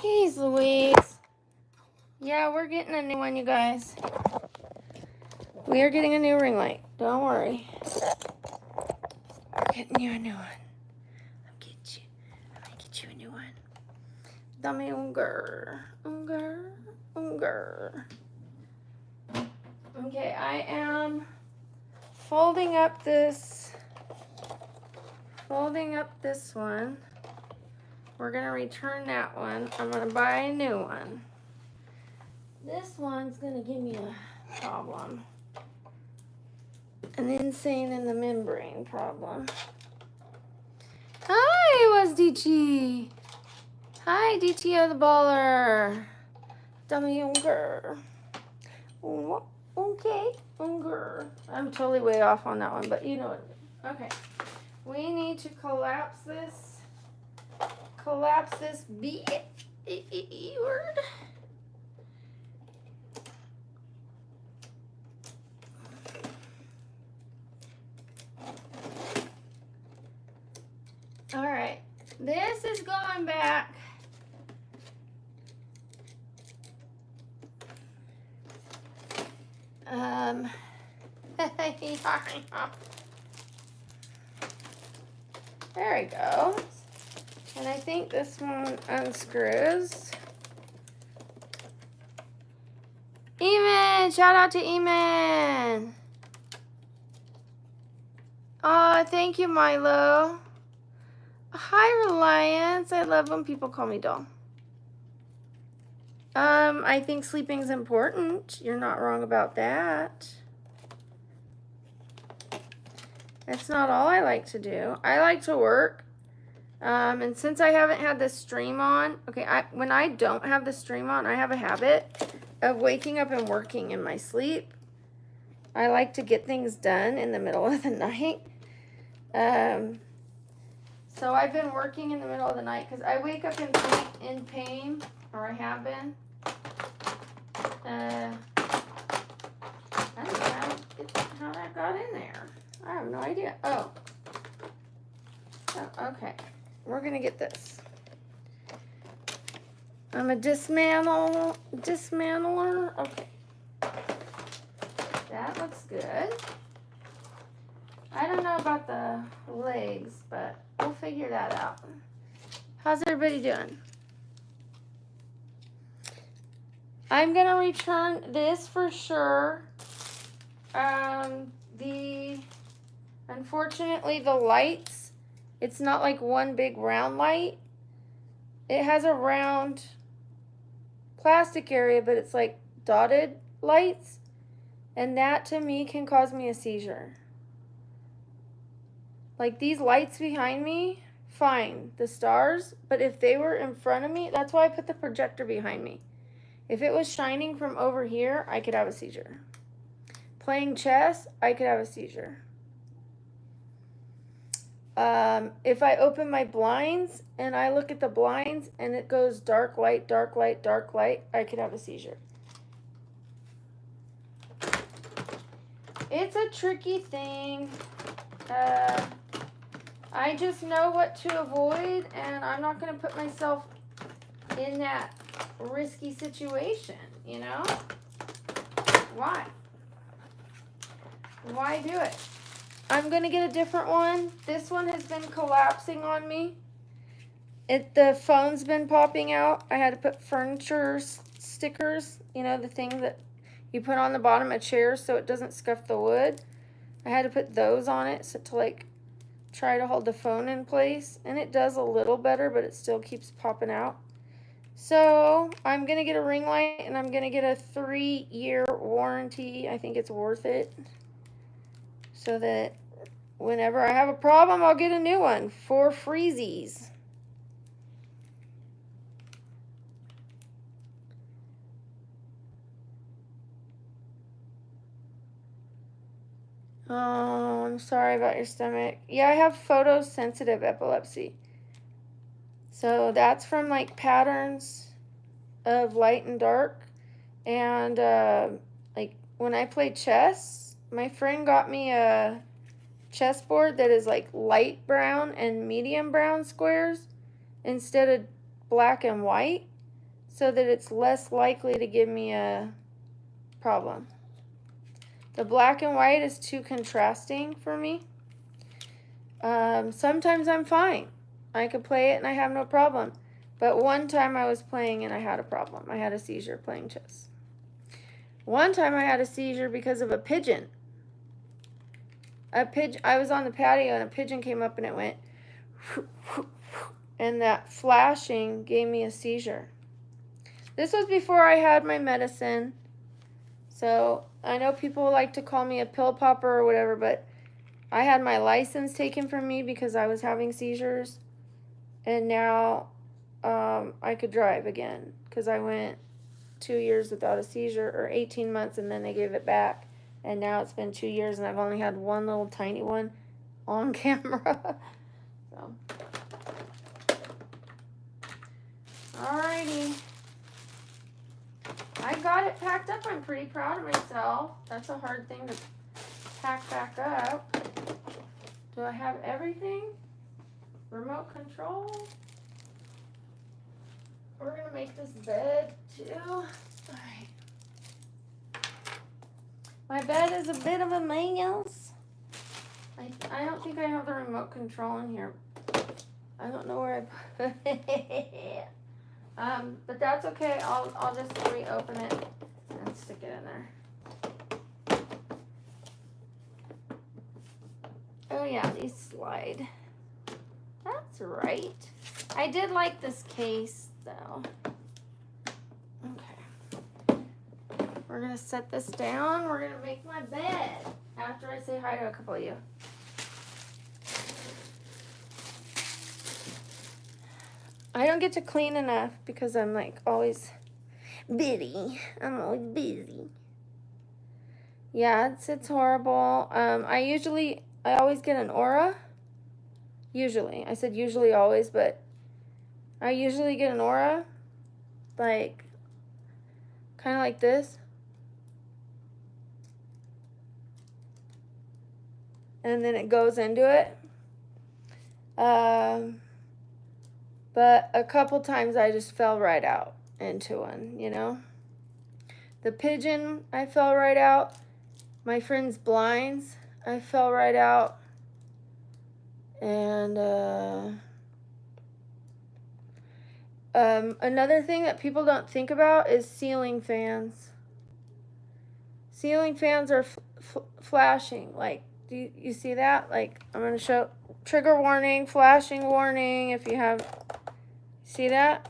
Jeez Louise. Yeah, we're getting a new one, you guys. We are getting a new ring light. Don't worry. We're getting you a new one. I'm gonna get you a new one. Dummy unger. Unger. Okay, I am folding up this one. We're gonna return that one. I'm gonna buy a new one. This one's gonna give me a problem. An insane in the membrane problem. Hi, WasDT. Hi, DTO the baller. Dummy unger. Okay, unger. I'm totally way off on that one, but you know what I mean. Okay. We need to collapse this B word. All right, this is going back. There we go. And I think this one unscrews. Eamon, shout out to Eamon. Oh, thank you, Milo. Hi, Reliance. I love when people call me doll. I think sleeping's important. You're not wrong about that. That's not all I like to do. I like to work. And since I haven't had the stream on, okay, when I don't have the stream on, I have a habit of waking up and working in my sleep. I like to get things done in the middle of the night. So I've been working in the middle of the night because I wake up in pain, or I have been. I don't know how that got in there. I have no idea. Oh, okay. We're gonna get this. I'm a dismantler. Okay. That looks good. I don't know about the legs, but we'll figure that out. How's everybody doing? I'm gonna return this for sure. Unfortunately, the lights, it's not like one big round light. It has a round plastic area, but it's like dotted lights. And that to me can cause me a seizure. Like these lights behind me, fine, the stars, but if they were in front of me, that's why I put the projector behind me. If it was shining from over here, I could have a seizure. Playing chess, I could have a seizure. If I open my blinds and I look at the blinds and it goes dark light, dark light, dark light, I could have a seizure. It's a tricky thing. I just know what to avoid, and I'm not going to put myself in that risky situation, you know? Why? Why do it? I'm going to get a different one. This one has been collapsing on me. The phone's been popping out. I had to put furniture stickers, you know, the thing that you put on the bottom of chairs so it doesn't scuff the wood. I had to put those on it to like try to hold the phone in place, and it does a little better, but it still keeps popping out. So I'm gonna get a ring light, and I'm gonna get a 3-year warranty. I think it's worth it, so that whenever I have a problem, I'll get a new one for freezies. Oh, I'm sorry about your stomach. Yeah, I have photosensitive epilepsy. So that's from like patterns of light and dark. And like when I play chess, my friend got me a chessboard that is like light brown and medium brown squares instead of black and white. so that it's less likely to give me a problem. The black and white is too contrasting for me. Sometimes I'm fine. I could play it and I have no problem. But one time I was playing and I had a problem. I had a seizure playing chess. One time I had a seizure because of a pigeon. I was on the patio and a pigeon came up and it went, and that flashing gave me a seizure. This was before I had my medicine. So I know people like to call me a pill popper or whatever, but I had my license taken from me because I was having seizures. And now I could drive again because I went 2 years without a seizure, or 18 months, and then they gave it back. And now it's been 2 years and I've only had one little tiny one on camera. So, alrighty. I got it packed up. I'm pretty proud of myself. That's a hard thing to pack back up. Do I have everything? Remote control. We're gonna make this bed too. Alright. My bed is a bit of a mess. I don't think I have the remote control in here. I don't know where I put it. But that's okay. I'll just reopen it and stick it in there. Oh yeah, these slide. That's right. I did like this case though. Okay. We're gonna set this down. We're gonna make my bed after I say hi to a couple of you. I don't get to clean enough because I'm like always busy. I'm always busy. Yeah, it's horrible. I always get an aura. Usually. I said usually always, but I usually get an aura. Like, kind of like this. And then it goes into it. But a couple times I just fell right out into one, you know. The pigeon, I fell right out. My friend's blinds, I fell right out. And another thing that people don't think about is ceiling fans. Ceiling fans are flashing. Like, do you see that? Like, I'm going to show trigger warning, flashing warning. If you have, see that?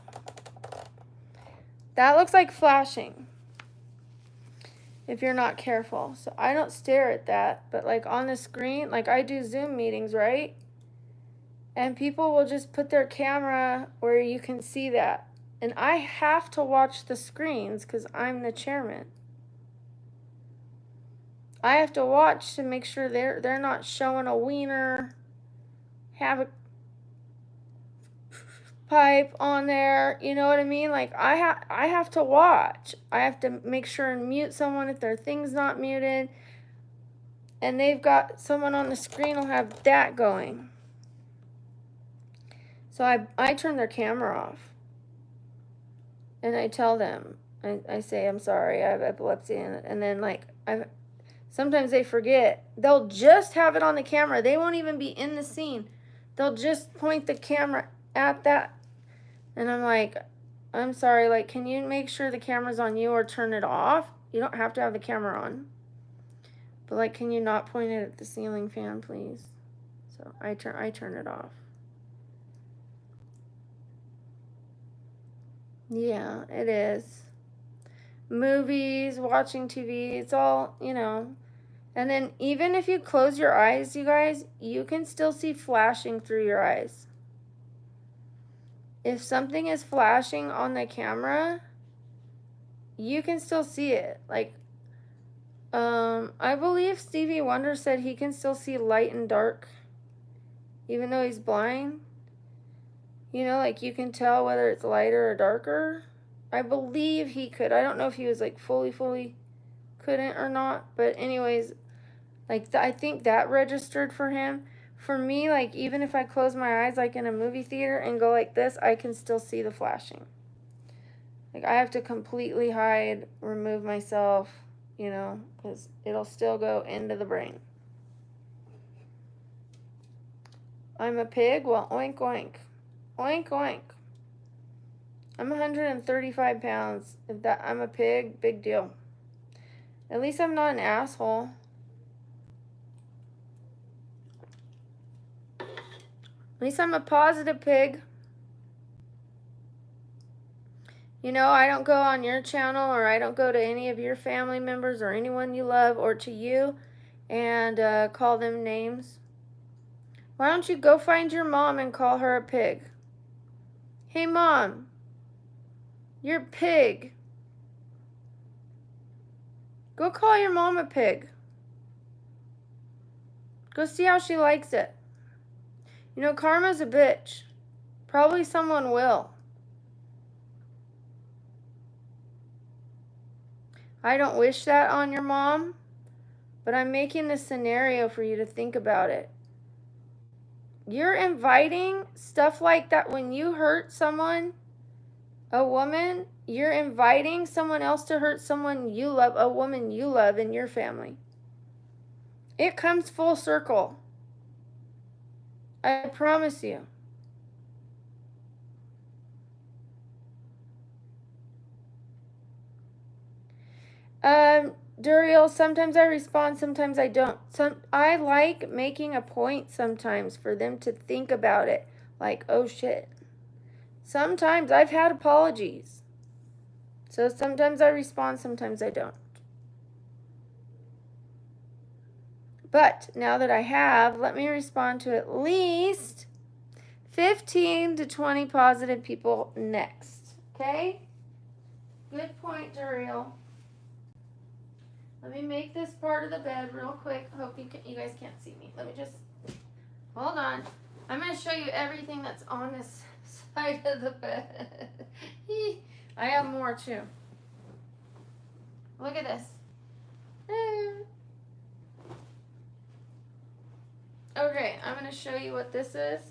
That looks like flashing if you're not careful. So I don't stare at that, but like on the screen, like I do Zoom meetings, right? And people will just put their camera where you can see that. And I have to watch the screens because I'm the chairman. I have to watch to make sure they're not showing a wiener, have a pipe on there, you know what I mean? Like I have to watch. I have to make sure and mute someone if their thing's not muted. And they've got someone on the screen will have that going. So I turn their camera off. And I tell them, I say, I'm sorry, I have epilepsy. And then like, sometimes they forget. They'll just have it on the camera. They won't even be in the scene. They'll just point the camera at that. And I'm like, I'm sorry, like, can you make sure the camera's on you or turn it off? You don't have to have the camera on. But like, can you not point it at the ceiling fan, please? So I turn it off. Yeah, it is. Movies, watching TV, it's all, you know. And then even if you close your eyes, you guys, you can still see flashing through your eyes. If something is flashing on the camera, you can still see it. Like, I believe Stevie Wonder said he can still see light and dark, even though he's blind. You know, like you can tell whether it's lighter or darker. I believe he could. I don't know if he was like fully couldn't or not. But anyways, like I think that registered for him. For me, like even if I close my eyes like in a movie theater and go like this, I can still see the flashing. Like, I have to completely hide, remove myself, you know, because it'll still go into the brain. I'm a pig? Well, oink, oink. Oink, oink. I'm 135 pounds. If that I'm a pig, big deal. At least I'm not an asshole. At least I'm a positive pig. You know, I don't go on your channel, or I don't go to any of your family members or anyone you love, or to you and call them names. Why don't you go find your mom and call her a pig? Hey, Mom, you're a pig. Go call your mom a pig. Go see how she likes it. You know, karma's a bitch. Probably someone will. I don't wish that on your mom, but I'm making this scenario for you to think about it. You're inviting stuff like that. When you hurt someone, a woman, you're inviting someone else to hurt someone you love, a woman you love in your family. It comes full circle. I promise you. Duriel, sometimes I respond, sometimes I don't. I like making a point sometimes for them to think about it. Like, oh shit. Sometimes I've had apologies. So sometimes I respond, sometimes I don't. But now that I have, let me respond to at least 15 to 20 positive people next. Okay? Good point, Duriel. Let me make this part of the bed real quick. Hope you guys can't see me. Let me just, hold on. I'm going to show you everything that's on this side of the bed. I have more too. Look at this. Okay, I'm going to show you what this is.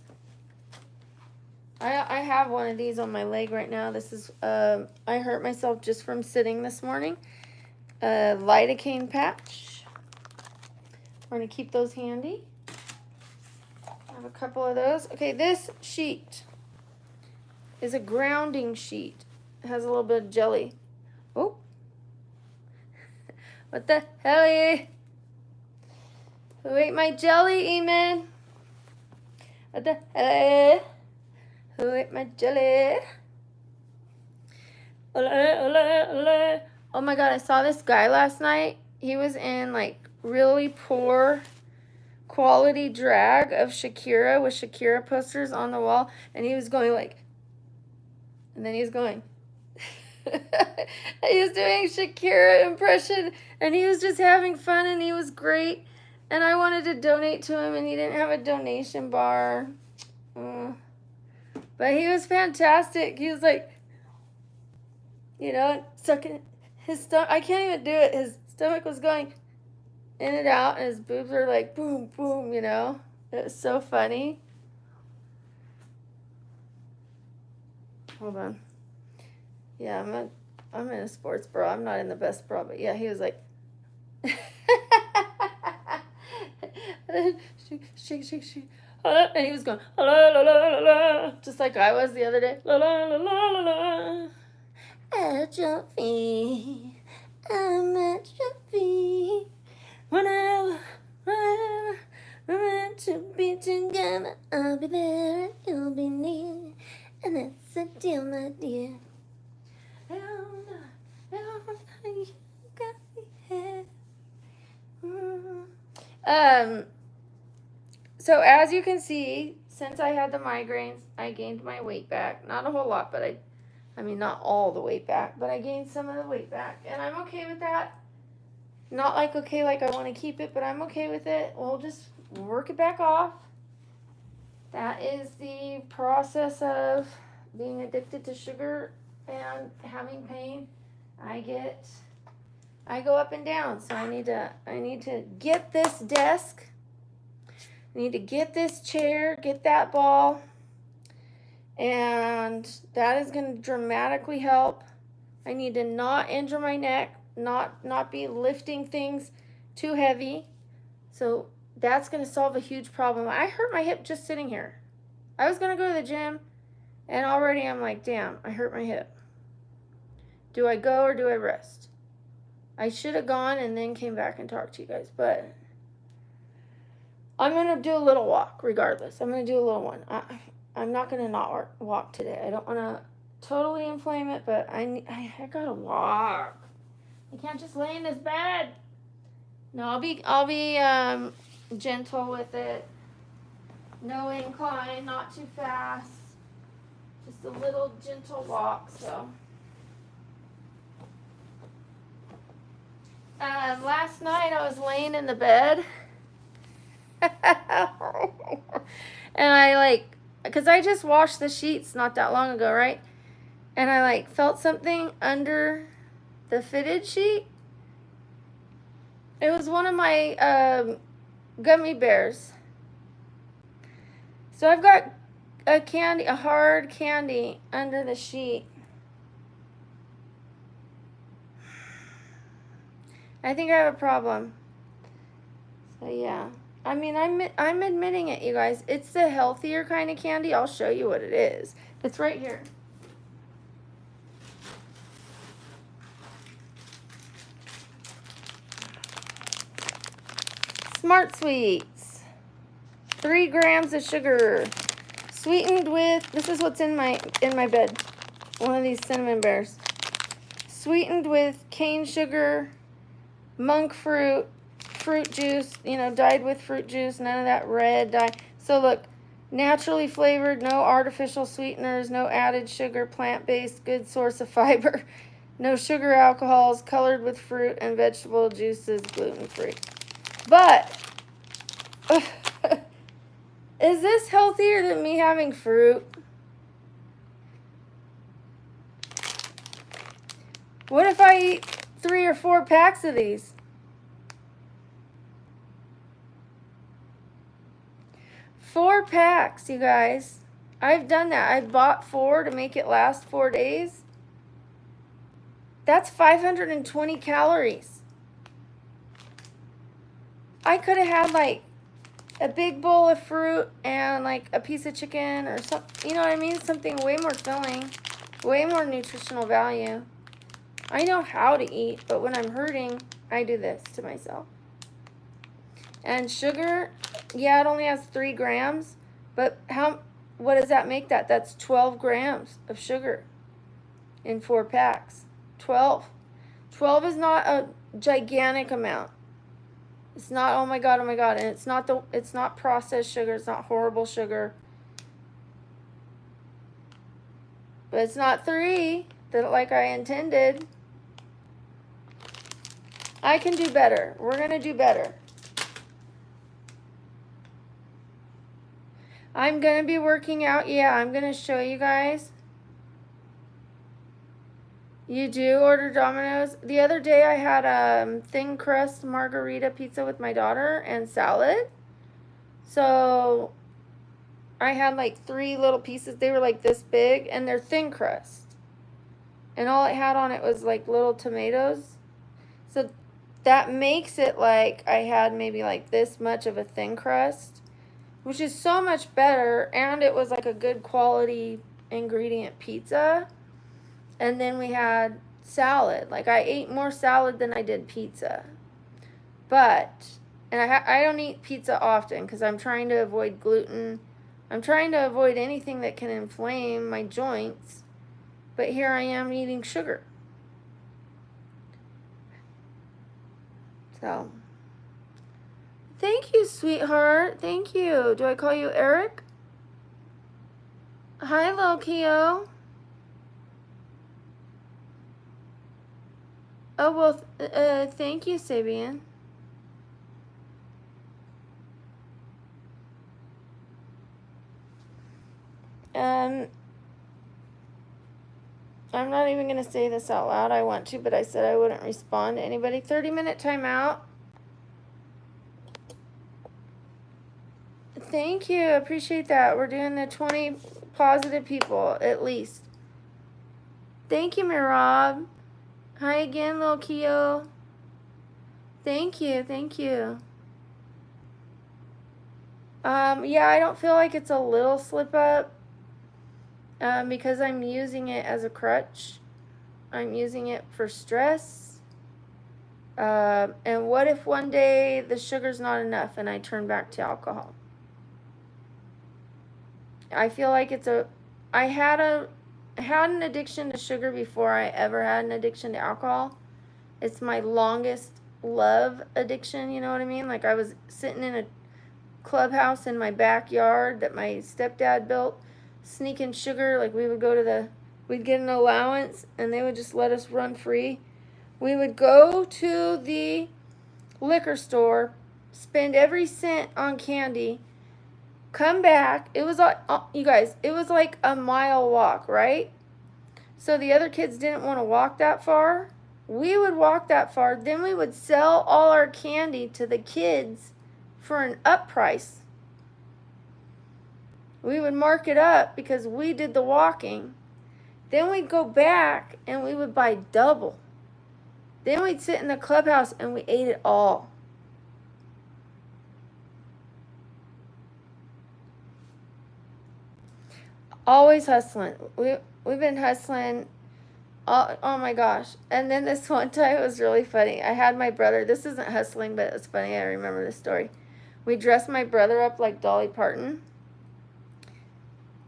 I have one of these on my leg right now. This is, I hurt myself just from sitting this morning. Lidocaine patch. We're going to keep those handy. I have a couple of those. Okay, this sheet is a grounding sheet. It has a little bit of jelly. Oh. What the hell? Who ate my jelly, Eamon? What the hell? Who ate my jelly? Ole, ole, ole. Oh my god, I saw this guy last night. He was in like really poor quality drag of Shakira with Shakira posters on the wall, and he was going like, and then he was going. He was doing Shakira impression, and he was just having fun, and he was great. And I wanted to donate to him, and he didn't have a donation bar. But he was fantastic. He was like, you know, sucking his stomach. I can't even do it. His stomach was going in and out, and his boobs were like boom, boom, you know. It was so funny. Hold on. Yeah, I'm in a sports bra. I'm not in the best bra, but yeah, he was like shake, shake, shake. And he was going la la la la la, just like I was the other day. La la la la la la. At your feet, I'm at your feet. Whenever we're meant to be together, I'll be there and you'll be near, and that's a deal, my dear. So as you can see, since I had the migraines, I gained my weight back. Not a whole lot, but I mean, not all the weight back, but I gained some of the weight back, and I'm okay with that. Not like okay, like I want to keep it, but I'm okay with it. We'll just work it back off. That is the process of being addicted to sugar and having pain. I go up and down, so I need to get this desk. I need to get this chair, get that ball, and that is going to dramatically help. I need to not injure my neck, not be lifting things too heavy. So that's going to solve a huge problem. I hurt my hip just sitting here. I was going to go to the gym, and already I'm like, damn, I hurt my hip. Do I go or do I rest? I should have gone and then came back and talked to you guys, but I'm going to do a little walk regardless. I'm going to do a little one. I'm not going to not walk today. I don't want to totally inflame it, but I got to walk. I can't just lay in this bed. No, I'll be gentle with it. No incline, not too fast. Just a little gentle walk, so. Last night I was laying in the bed. And I because I just washed the sheets not that long ago, right? And I felt something under the fitted sheet. It was one of my gummy bears. So I've got a hard candy under the sheet. I think I have a problem. So yeah. I mean, I'm admitting it, you guys. It's the healthier kind of candy. I'll show you what it is. It's right here. Smart Sweets. 3 grams of sugar. Sweetened with, this is what's in my bed. One of these cinnamon bears. Sweetened with cane sugar, monk fruit, fruit juice, dyed with fruit juice, none of that red dye. So look, naturally flavored, no artificial sweeteners, no added sugar, plant-based, good source of fiber, no sugar alcohols, colored with fruit and vegetable juices, gluten-free. But, is this healthier than me having fruit? What if I eat 3 or 4 packs of these? 4 packs, you guys. I've done that. I bought 4 to make it last 4 days. That's 520 calories. I could have had a big bowl of fruit and a piece of chicken or something, you know what I mean? Something way more filling, way more nutritional value. I know how to eat, but when I'm hurting, I do this to myself. And sugar, yeah, it only has 3 grams, but what does that make that? That's 12 grams of sugar in 4 packs. 12. 12 is not a gigantic amount. It's not, oh my God, and it's not processed sugar, it's not horrible sugar. But it's not 3 like I intended. I can do better. We're going to do better. I'm going to be working out. Yeah, I'm going to show you guys. You do order Domino's. The other day I had thin crust margarita pizza with my daughter and salad. So I had 3 little pieces. They were this big and they're thin crust. And all it had on it was little tomatoes. So that makes it I had maybe this much of a thin crust, which is so much better. And it was a good quality ingredient pizza. And then we had salad. I ate more salad than I did pizza. But, and I don't eat pizza often because I'm trying to avoid gluten. I'm trying to avoid anything that can inflame my joints. But here I am eating sugar. So, thank you, sweetheart. Thank you. Do I call you Eric? Hi, Lokio. Oh, well, thank you, Sabian. I'm not even going to say this out loud. I want to, but I said I wouldn't respond to anybody. 30-minute timeout. Thank you. Appreciate that. We're doing the 20 positive people, at least. Thank you, Mirab. Hi again, little Keo. Thank you, thank you. Yeah, I don't feel like it's a little slip up because I'm using it as a crutch. I'm using it for stress. And what if one day the sugar's not enough and I turn back to alcohol? I feel like I had an addiction to sugar before I ever had an addiction to alcohol. It's my longest love addiction, you know what I mean? Like I was sitting in a clubhouse in my backyard that my stepdad built, sneaking sugar. Like we'd get an allowance and they would just let us run free. We would go to the liquor store, spend every cent on candy, come back. It was like, you guys, it was like a mile walk, right? So the other kids didn't want to walk that far. We would walk that far. Then we would sell all our candy to the kids for an up price. We would mark it up because we did the walking. Then we'd go back and we would buy double. Then we'd sit in the clubhouse and we ate it all. Always hustling. We've been hustling. Oh my gosh. And then this one time it was really funny. I had my brother. This isn't hustling, but it's funny. I remember this story. We dressed my brother up like Dolly Parton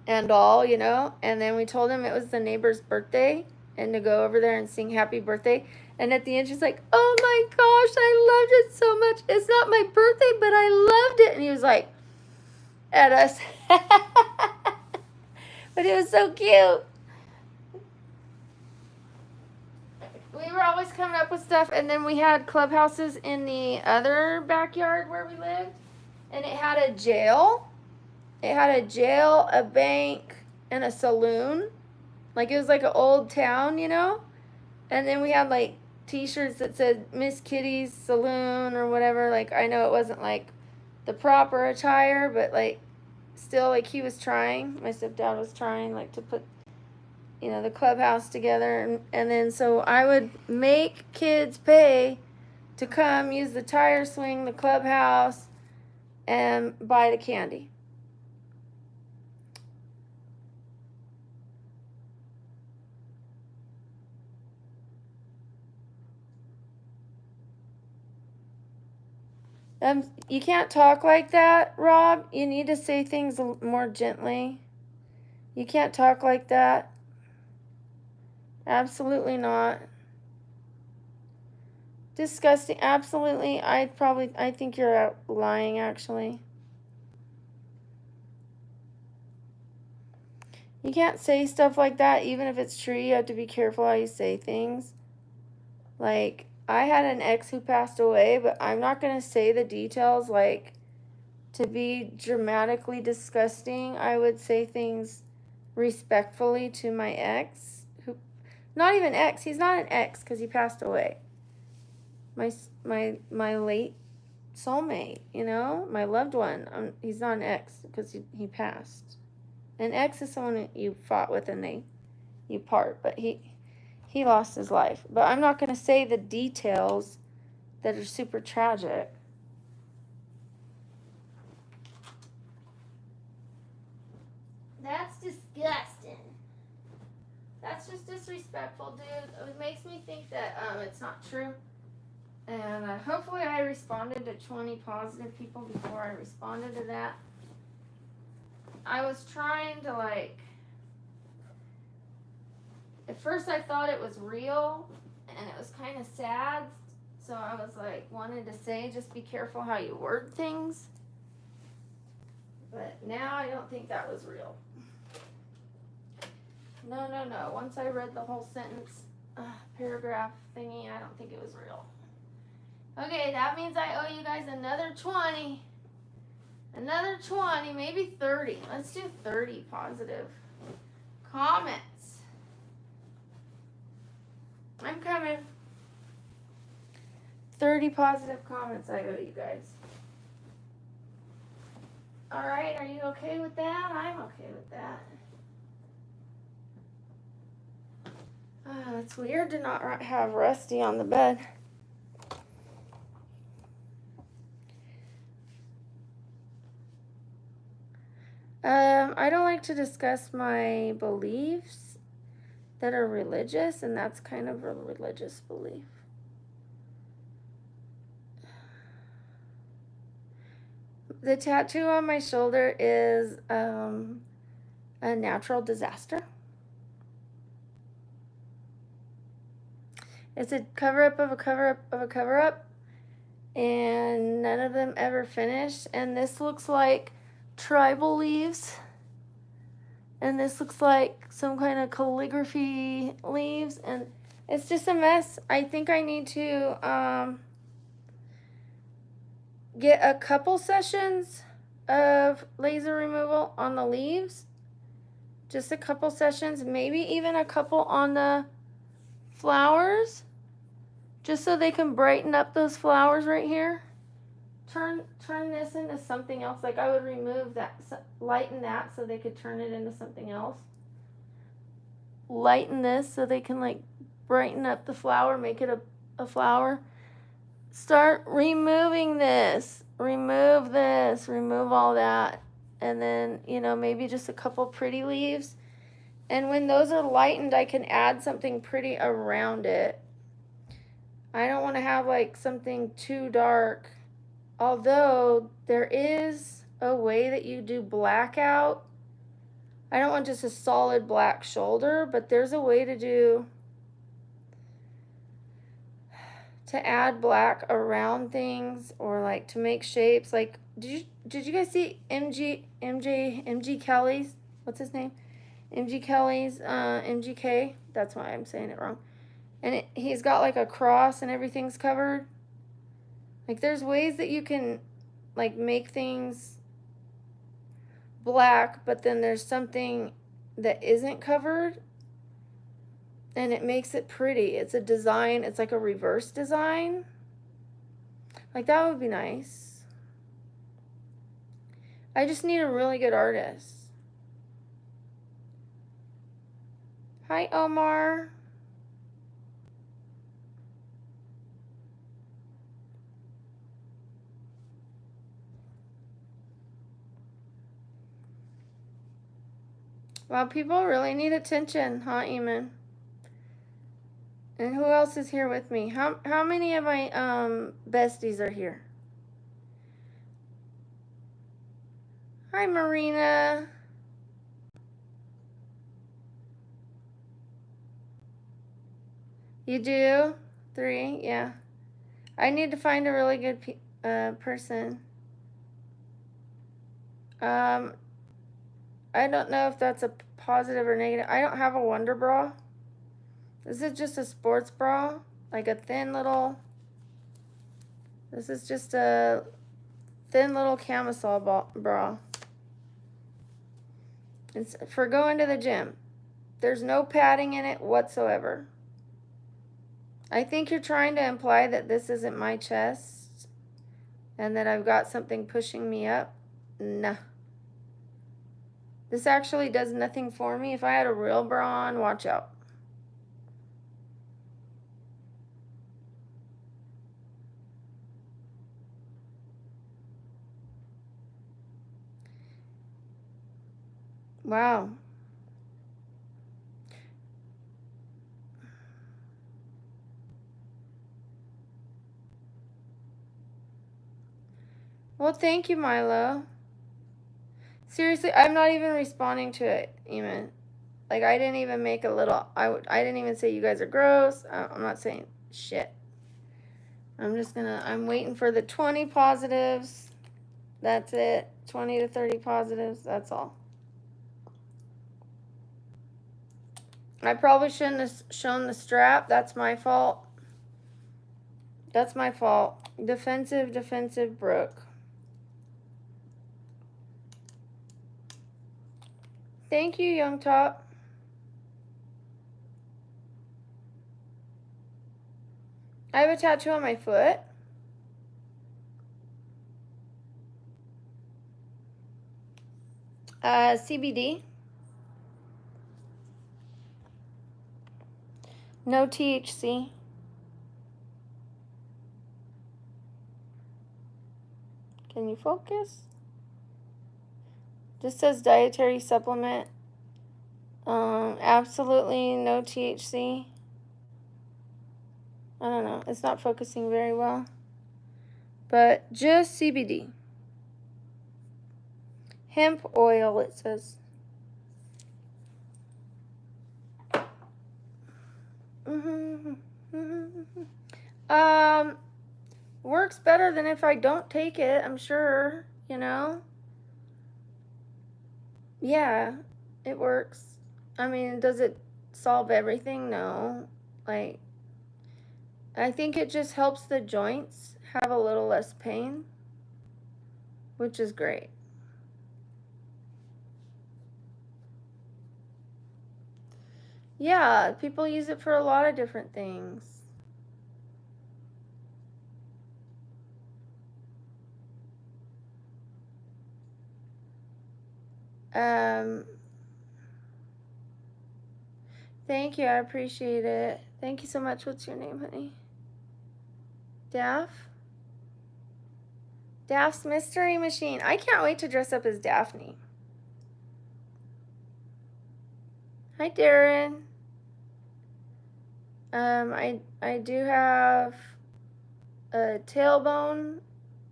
and all, you know. And then we told him it was the neighbor's birthday and to go over there and sing happy birthday. And at the end, she's like, oh my gosh, I loved it so much. It's not my birthday, but I loved it. And he was like, at us. But it was so cute. We were always coming up with stuff. And then we had clubhouses in the other backyard where we lived. And it had a jail. It had a jail, a bank, and a saloon. Like it was like an old town, you know? And then we had like t-shirts that said Miss Kitty's Saloon or whatever. Like I know it wasn't like the proper attire, but like still like he was trying. My stepdad was trying like to put, you know, the clubhouse together. And then so I would make kids pay to come use the tire swing, the clubhouse, and buy the candy. You can't talk like that, Rob. You need to say things more gently. You can't talk like that. Absolutely not. Disgusting. Absolutely. I think you're lying, actually. You can't say stuff like that, even if it's true. You have to be careful how you say things. Like, I had an ex who passed away, but I'm not going to say the details, like, to be dramatically disgusting. I would say things respectfully to my ex, who, not even ex, he's not an ex because he passed away. My late soulmate, you know, my loved one. He's not an ex because he passed. An ex is someone that you fought with and you part, but he lost his life. But I'm not going to say the details that are super tragic. That's disgusting. That's just disrespectful, dude. It makes me think that it's not true. And hopefully I responded to 20 positive people before I responded to that. I was trying to at first I thought it was real and it was kind of sad. So I was wanted to say just be careful how you word things. But now I don't think that was real. No. Once I read the whole sentence, paragraph thingy, I don't think it was real. Okay, that means I owe you guys another 20. Another 20, maybe 30. Let's do 30 positive comments. I'm coming. 30 positive comments I owe you guys. All right, are you okay with that? I'm okay with that. That's weird to not have Rusty on the bed. I don't like to discuss my beliefs that are religious, and that's kind of a religious belief. The tattoo on my shoulder is a natural disaster. It's a cover-up of a cover-up of a cover-up, and none of them ever finished. And this looks like tribal leaves, and this looks like some kind of calligraphy leaves, and it's just a mess. I think I need to get a couple sessions of laser removal on the leaves, just a couple sessions, maybe even a couple on the flowers, just so they can brighten up those flowers right here. Turn this into something else. Like, I would remove that, lighten that so they could turn it into something else. Lighten this so they can like brighten up the flower, make it a flower. Start removing this, remove this, remove all that, and then, you know, maybe just a couple pretty leaves. And when those are lightened, I can add something pretty around it. I don't want to have like something too dark, although there is a way that you do blackout. I don't want just a solid black shoulder, but there's a way to add black around things, or like to make shapes. Like, did you guys see MG Kelly's, what's his name? MG Kelly's MGK? That's why I'm saying it wrong. And he's got like a cross and everything's covered. Like, there's ways that you can like make things black, but then there's something that isn't covered, and it makes it pretty. It's a design. It's like a reverse design. Like, that would be nice. I just need a really good artist. Hi, Omar. Well, people really need attention, huh, Eamon? And who else is here with me? How many of my besties are here? Hi, Marina. You do? 3? Yeah. I need to find a really good person. I don't know if that's a positive or negative. I don't have a Wonder Bra. This is just a sports bra, like a thin little, this is just a thin little camisole bra. It's for going to the gym. There's no padding in it whatsoever. I think you're trying to imply that this isn't my chest and that I've got something pushing me up. Nah. This actually does nothing for me. If I had a real bra on, watch out. Wow. Well, thank you, Milo. Seriously, I'm not even responding to it, even. Like, I didn't even make a little, I didn't even say you guys are gross. I'm not saying shit. I'm waiting for the 20 positives. That's it. 20 to 30 positives. That's all. I probably shouldn't have shown the strap. That's my fault. That's my fault. Defensive, Brooke. Thank you, Young Top. I have a tattoo on my foot. CBD. No THC. Can you focus? This says dietary supplement. Absolutely no THC. I don't know. It's not focusing very well. But just CBD. Hemp oil, it says. Works better than if I don't take it, I'm sure, you know? Yeah, it works. I mean, does it solve everything? No. Like, I think it just helps the joints have a little less pain, which is great. Yeah, people use it for a lot of different things. Thank you, I appreciate it. Thank you so much. What's your name, honey? Daff? Daph's Mystery Machine. I can't wait to dress up as Daphne. Hi, Darren. I do have tailbone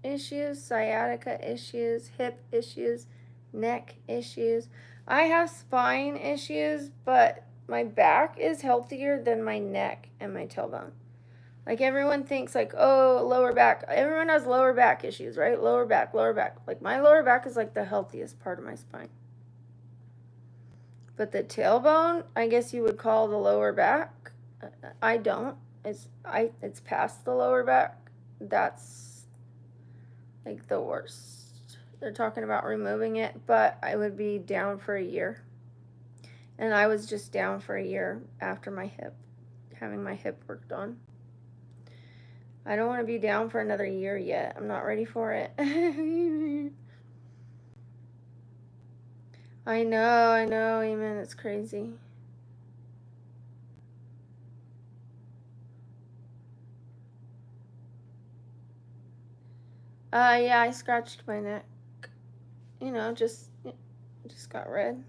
issues, sciatica issues, hip issues, neck issues. I have spine issues, but my back is healthier than my neck and my tailbone. Like, everyone thinks, like, oh, lower back. Everyone has lower back issues, right? Lower back. Like, my lower back is like the healthiest part of my spine. But the tailbone, I guess you would call the lower back. I don't. It's past the lower back. That's like the worst. They're talking about removing it, but I would be down for a year. And I was just down for a year after my hip, having my hip worked on. I don't want to be down for another year yet. I'm not ready for it. I know, amen. It's crazy. Yeah, I scratched my neck. You know, just got red.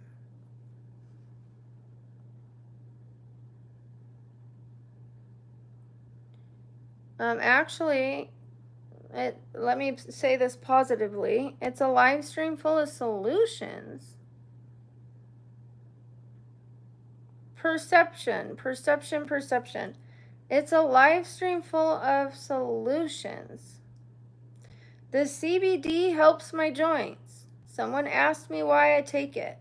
Actually, let me say this positively. It's a live stream full of solutions. Perception. It's a live stream full of solutions. The CBD helps my joints. Someone asked me why I take it.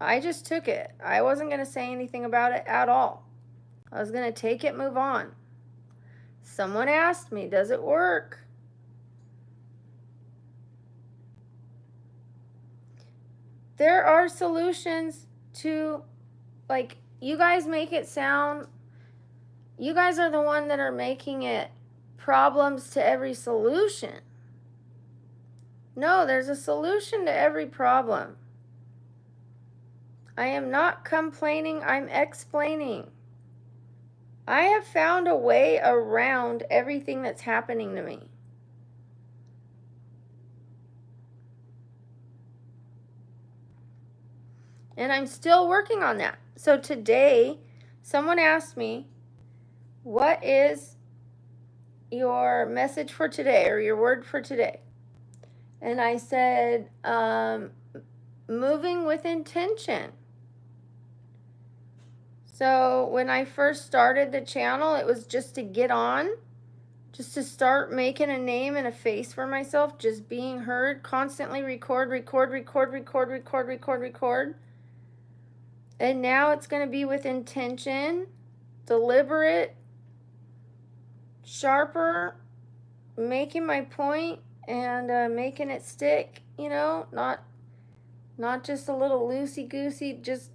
I just took it. I wasn't going to say anything about it at all. I was going to take it, move on. Someone asked me, does it work? There are solutions to, like, you guys make it sound, you guys are the one that are making it problems to every solution. No, there's a solution to every problem. I am not complaining, I'm explaining. I have found a way around everything that's happening to me. And I'm still working on that. So today, someone asked me, what is your message for today or your word for today? And I said, moving with intention. So when I first started the channel, it was just to get on, just to start making a name and a face for myself, just being heard, constantly record. And now it's going to be with intention, deliberate, sharper, making my point and making it stick, you know, not just a little loosey-goosey, just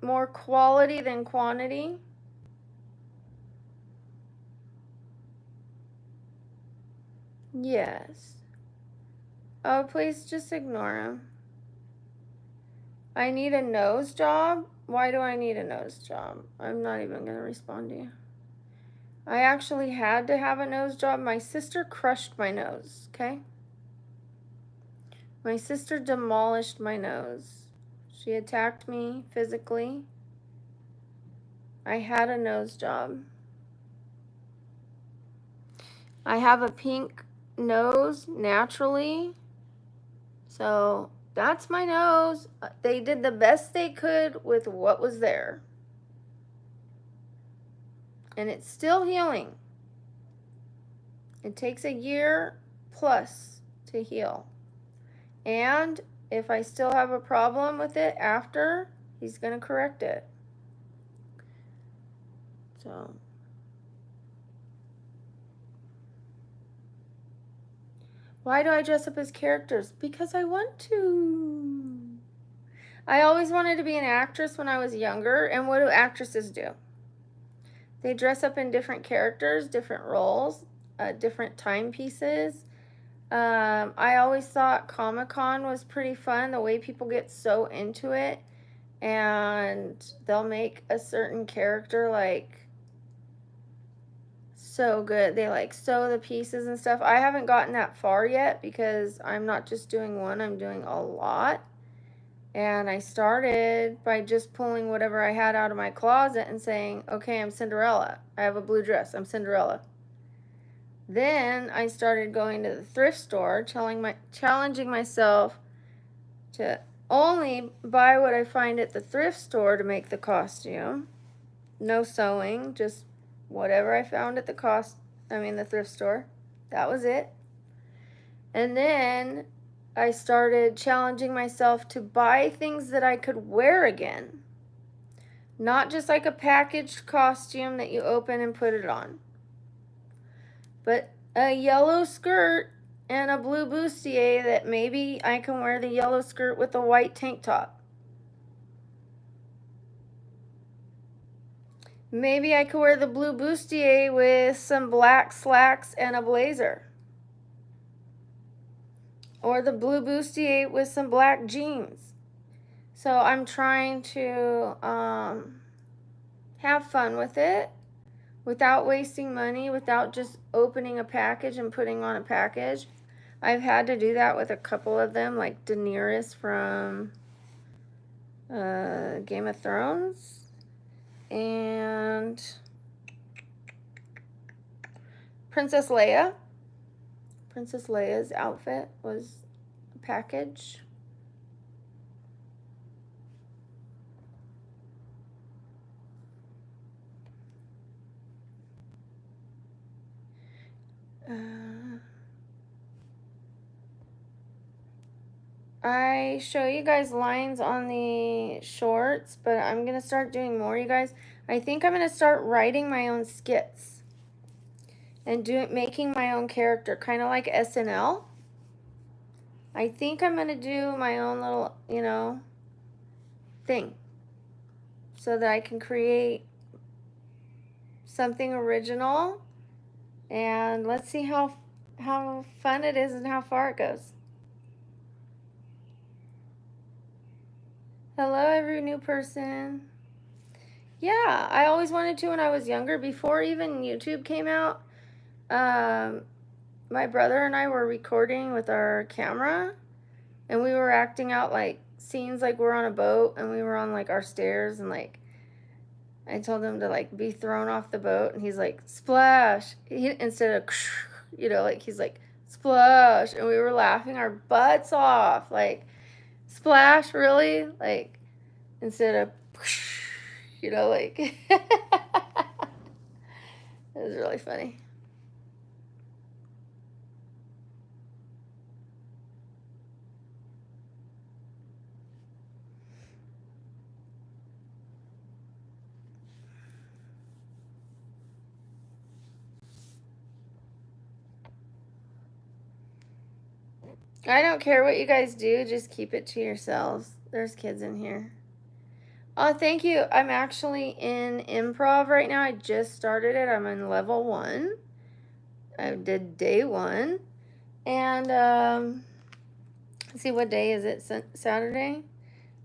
more quality than quantity. Yes. Oh, please just ignore him. I need a nose job. Why do I need a nose job? I'm not even going to respond to you. I actually had to have a nose job. My sister crushed my nose, okay? My sister demolished my nose. She attacked me physically. I had a nose job. I have a pink nose naturally. So that's my nose. They did the best they could with what was there. And it's still healing. It takes a year plus to heal. And if I still have a problem with it after, he's going to correct it. So. Why do I dress up as characters? Because I want to. I always wanted to be an actress when I was younger. And what do actresses do? They dress up in different characters, different roles, different timepieces. I always thought Comic-Con was pretty fun, the way people get so into it, and they'll make a certain character like so good. They like sew the pieces and stuff. I haven't gotten that far yet because I'm not just doing one, I'm doing a lot. And I started by just pulling whatever I had out of my closet and saying, okay, I'm Cinderella. I have a blue dress, I'm Cinderella. Then I started going to the thrift store, challenging myself to only buy what I find at the thrift store to make the costume. No sewing, just whatever I found at the thrift store. That was it. And then I started challenging myself to buy things that I could wear again. Not just like a packaged costume that you open and put it on. But a yellow skirt and a blue bustier that maybe I can wear the yellow skirt with a white tank top. Maybe I could wear the blue bustier with some black slacks and a blazer. Or the blue bustier with some black jeans. So I'm trying to have fun with it without wasting money, without just opening a package and putting on a package. I've had to do that with a couple of them, like Daenerys from Game of Thrones. And Princess Leia. Princess Leia's outfit was a package. I show you guys lines on the shorts, but I'm going to start doing more, you guys. I think I'm going to start writing my own skits and making my own character, kind of like SNL. I think I'm going to do my own little, thing so that I can create something original, and let's see how fun it is and how far it goes. Hello, every new person. Yeah, I always wanted to when I was younger, before even YouTube came out. My brother and I were recording with our camera, and we were acting out like scenes like we're on a boat and we were on like our stairs, and like I told him to like be thrown off the boat, and he's like, splash. Instead of, like he's like, splash. And we were laughing our butts off, like, splash, really? Like, instead of, like, it was really funny. I don't care what you guys do, just keep it to yourselves. There's kids in here. Oh, thank you. I'm actually in Improv right now. I just started it. I'm in level 1. I did day 1. And, let's see, what day is it? Saturday?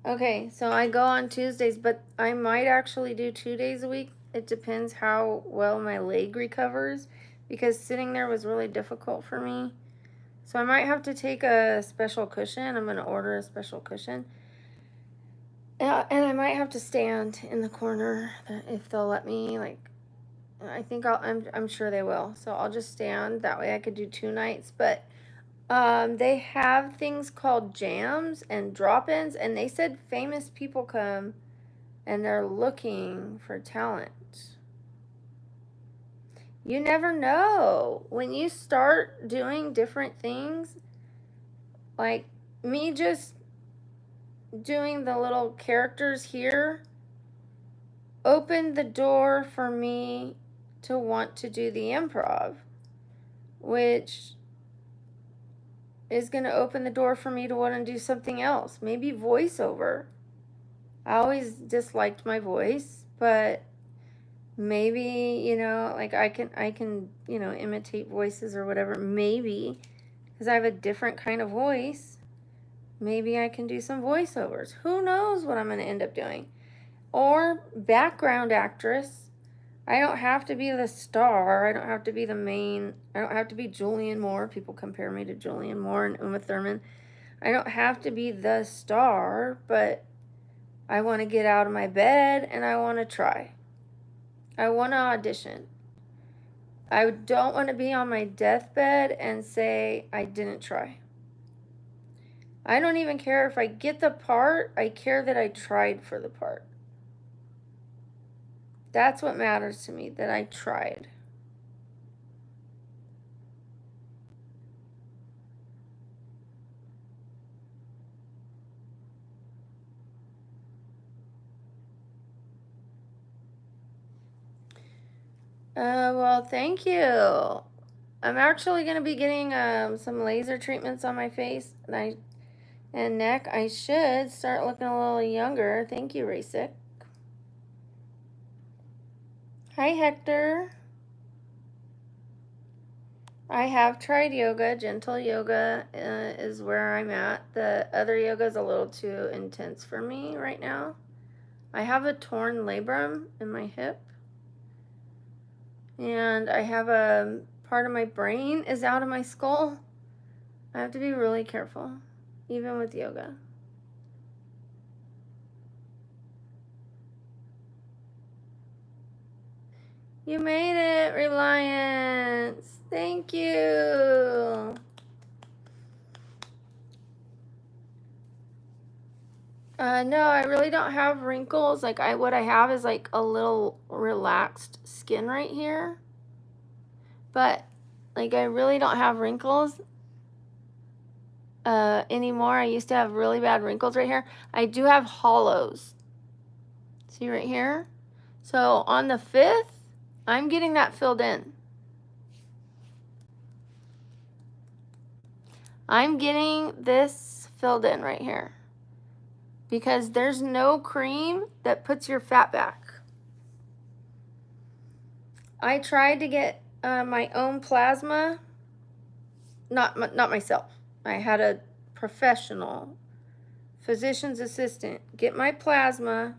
Okay, so I go on Tuesdays, but I might actually do 2 days a week. It depends how well my leg recovers, because sitting there was really difficult for me. So I might have to take a special cushion. I'm going to order a special cushion. And I might have to stand in the corner if they'll let me. Like, I think I'm sure they will. So I'll just stand. That way I could do 2 nights. But they have things called jams and drop-ins, and they said famous people come and they're looking for talent. You never know. When you start doing different things, like me just doing the little characters here, opened the door for me to want to do the improv, which is going to open the door for me to want to do something else. Maybe voiceover. I always disliked my voice, but maybe, you know, like I can, you know, imitate voices or whatever. Maybe, because I have a different kind of voice, maybe I can do some voiceovers. Who knows what I'm going to end up doing? Or background actress. I don't have to be the star. I don't have to be the main. I don't have to be Julianne Moore. People compare me to Julianne Moore and Uma Thurman. I don't have to be the star, but I want to get out of my bed and I want to try. I want to audition. I don't want to be on my deathbed and say I didn't try. I don't even care if I get the part. I care that I tried for the part. That's what matters to me, that I tried. Well, thank you. I'm actually going to be getting some laser treatments on my face and neck. I should start looking a little younger. Thank you, Rasic. Hi, Hector. I have tried yoga. Gentle yoga is where I'm at. The other yoga is a little too intense for me right now. I have a torn labrum in my hip. And I have a part of my brain is out of my skull. I have to be really careful, even with yoga. You made it, Reliance. Thank you. No, I really don't have wrinkles. Like what I have is like a little relaxed skin right here. But like I really don't have wrinkles anymore. I used to have really bad wrinkles right here. I do have hollows. See right here? So on the 5th, I'm getting that filled in. I'm getting this filled in right here, because there's no cream that puts your fat back. I tried to get my own plasma, not myself. I had a professional physician's assistant get my plasma,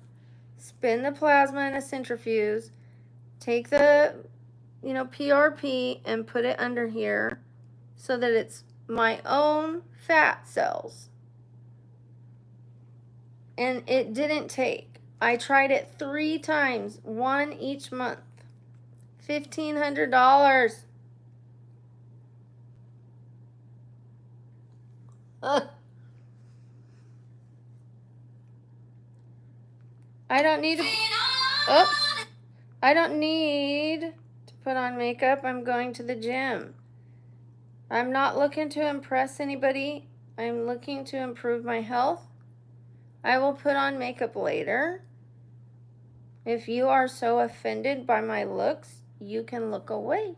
spin the plasma in a centrifuge, take the, you know, PRP and put it under here so that it's my own fat cells. And it didn't take. I tried it 3 times, one each month. $1,500. I don't need to. Oops. I don't need to put on makeup. I'm going to the gym. I'm not looking to impress anybody. I'm looking to improve my health. I will put on makeup later. If you are so offended by my looks, you can look away.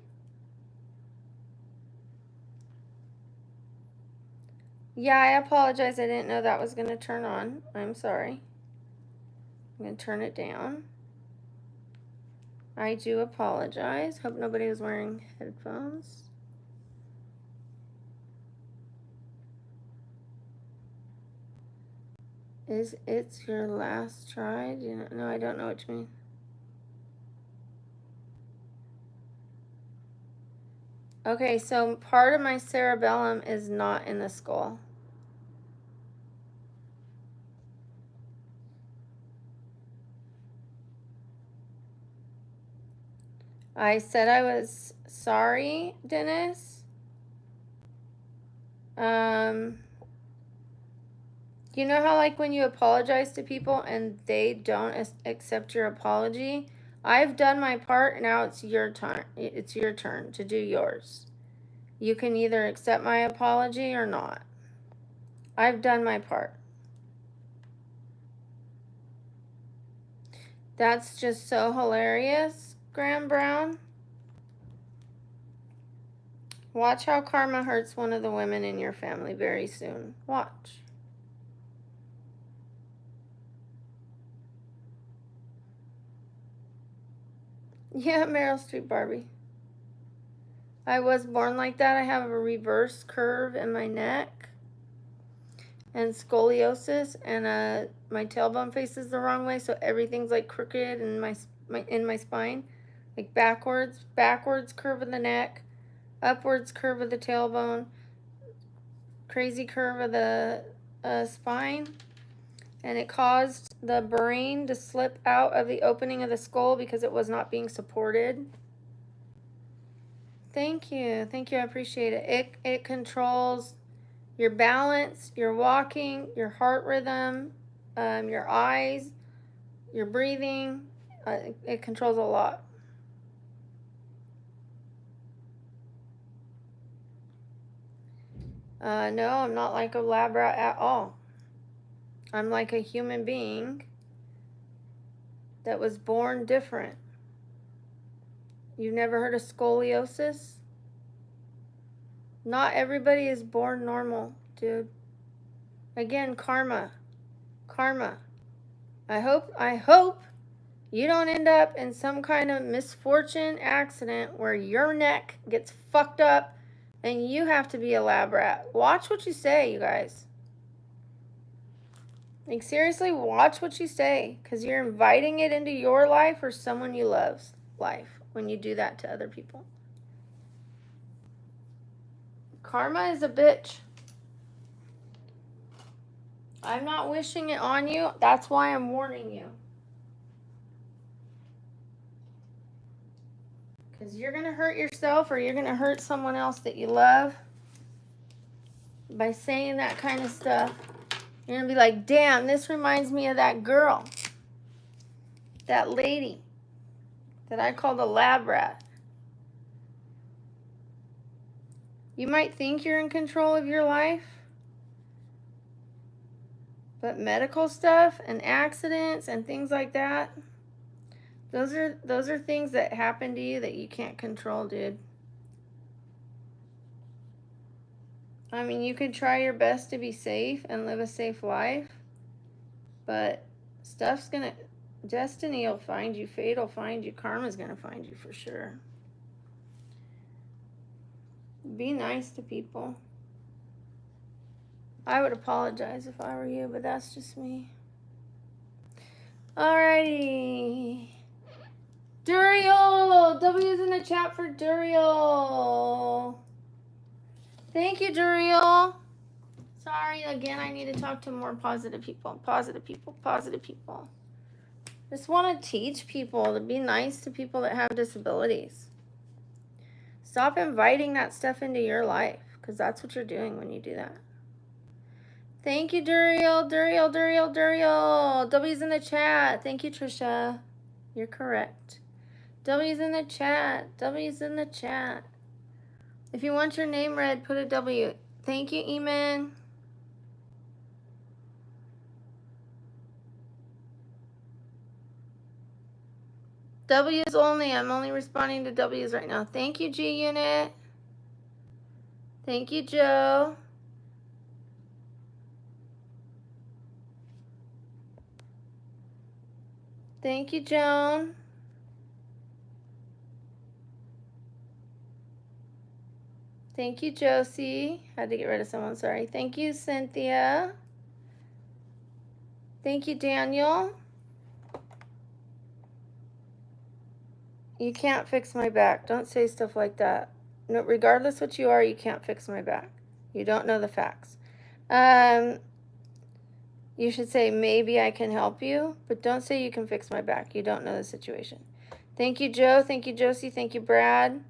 Yeah, I apologize. I didn't know that was going to turn on. I'm sorry. I'm going to turn it down. I do apologize. Hope nobody was wearing headphones. Is it's your last try? Do you know? No, I don't know what you mean. Okay, so part of my cerebellum is not in the skull. I said I was sorry, Dennis. You know how like when you apologize to people and they don't accept your apology? I've done my part, now it's your turn. It's your turn to do yours. You can either accept my apology or not. I've done my part. That's just so hilarious, Graham Brown. Watch how karma hurts one of the women in your family very soon. Watch. Yeah, Meryl Streep Barbie. I was born like that. I have a reverse curve in my neck and scoliosis, and my tailbone faces the wrong way, so everything's like crooked in my spine, like backwards curve of the neck, upwards curve of the tailbone, crazy curve of the spine, and it caused the brain to slip out of the opening of the skull because it was not being supported. Thank you, I appreciate it. It controls your balance, your walking, your heart rhythm, your eyes, your breathing. It controls a lot. No, I'm not like a lab rat at all. I'm like a human being that was born different. You've never heard of scoliosis? Not everybody is born normal, dude. Again, karma. I hope you don't end up in some kind of misfortune accident where your neck gets fucked up and you have to be a lab rat. Watch what you say, you guys. Like, seriously, watch what you say, because you're inviting it into your life or someone you love's life when you do that to other people. Karma is a bitch. I'm not wishing it on you. That's why I'm warning you. Because you're going to hurt yourself or you're going to hurt someone else that you love by saying that kind of stuff. You're going to be like, damn, this reminds me of that girl, that lady that I called a lab rat. You might think you're in control of your life, but medical stuff and accidents and things like that, those are things that happen to you that you can't control, dude. I mean, you could try your best to be safe and live a safe life, but destiny will find you, fate will find you, karma's gonna find you for sure. Be nice to people. I would apologize if I were you, but that's just me. Alrighty. Duriel! W's in the chat for Duriel. Thank you, Duriel. Sorry, again, I need to talk to more positive people. Just want to teach people to be nice to people that have disabilities. Stop inviting that stuff into your life, because that's what you're doing when you do that. Thank you, Duriel. W's in the chat. Thank you, Trisha. You're correct. W's in the chat. If you want your name read, put a W. Thank you, Eamon. W's only. I'm only responding to W's right now. Thank you, G Unit. Thank you, Joe. Thank you, Joan. Thank you, Josie. Had to get rid of someone, sorry. Thank you, Cynthia. Thank you, Daniel. You can't fix my back. Don't say stuff like that. No, regardless what you are, you can't fix my back. You don't know the facts. You should say, maybe I can help you, but don't say you can fix my back. You don't know the situation. Thank you, Joe. Thank you, Josie. Thank you, Brad.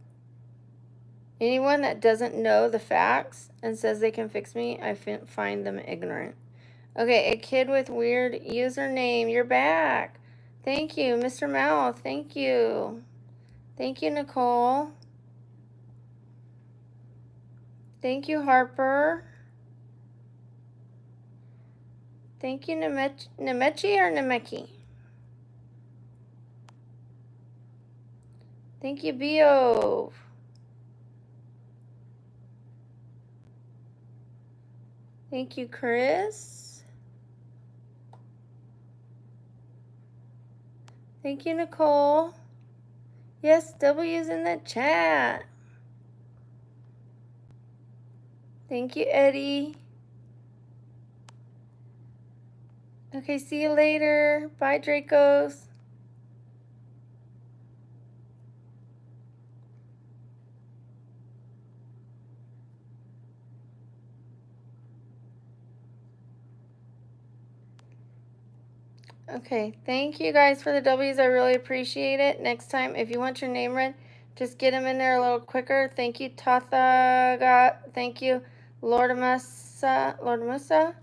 Anyone that doesn't know the facts and says they can fix me, I find them ignorant. Okay, a kid with weird username. You're back. Thank you, Mr. Mouth. Thank you. Thank you, Nicole. Thank you, Harper. Thank you, Nemechi or Nemeki? Thank you, Bio. Thank you, Chris. Thank you, Nicole. Yes, W's in the chat. Thank you, Eddie. Okay, see you later. Bye, Dracos. Okay, thank you guys for the W's. I really appreciate it. Next time, if you want your name read, just get them in there a little quicker. Thank you, Tatha. Thank you, Lord Musa.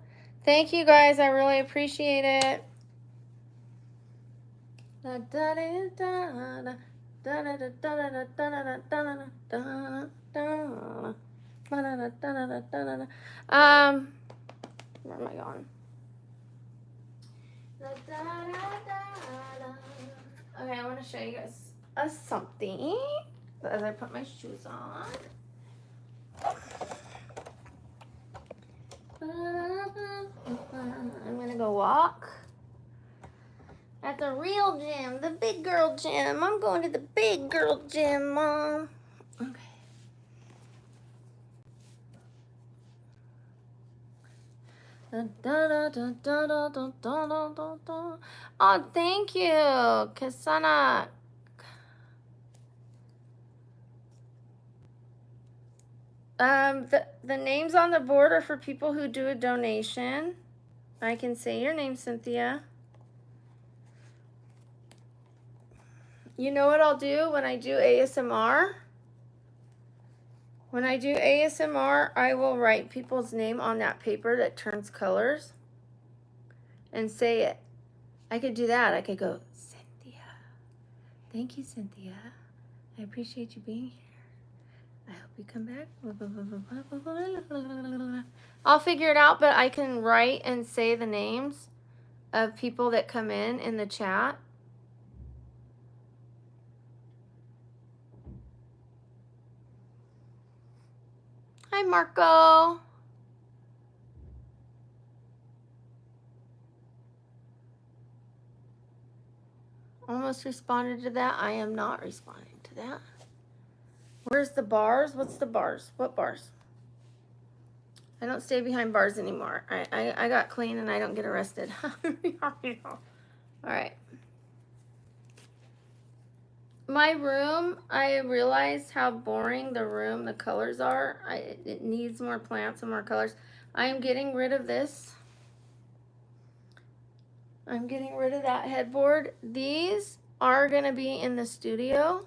Thank you guys. I really appreciate it. Where am I going? Okay, I want to show you guys something as I put my shoes on. I'm gonna go walk at the real gym, the big girl gym. I'm going to the big girl gym, Mom. Okay. Oh, thank you, Kasana. The names on the board are for people who do a donation. I can say your name, Cynthia. You know what I'll do when I do ASMR? When I do ASMR, I will write people's name on that paper that turns colors and say it. I could do that. I could go, Cynthia. Thank you, Cynthia. I appreciate you being here. I hope you come back. I'll figure it out, but I can write and say the names of people that come in the chat. Hi, Marco. Almost responded to that. I am not responding to that. Where's the bars? What's the bars? What bars? I don't stay behind bars anymore. I got clean and I don't get arrested. All right. My room, I realized how boring the colors are. It needs more plants and more colors. I am getting rid of this. I'm getting rid of that headboard. These are going to be in the studio,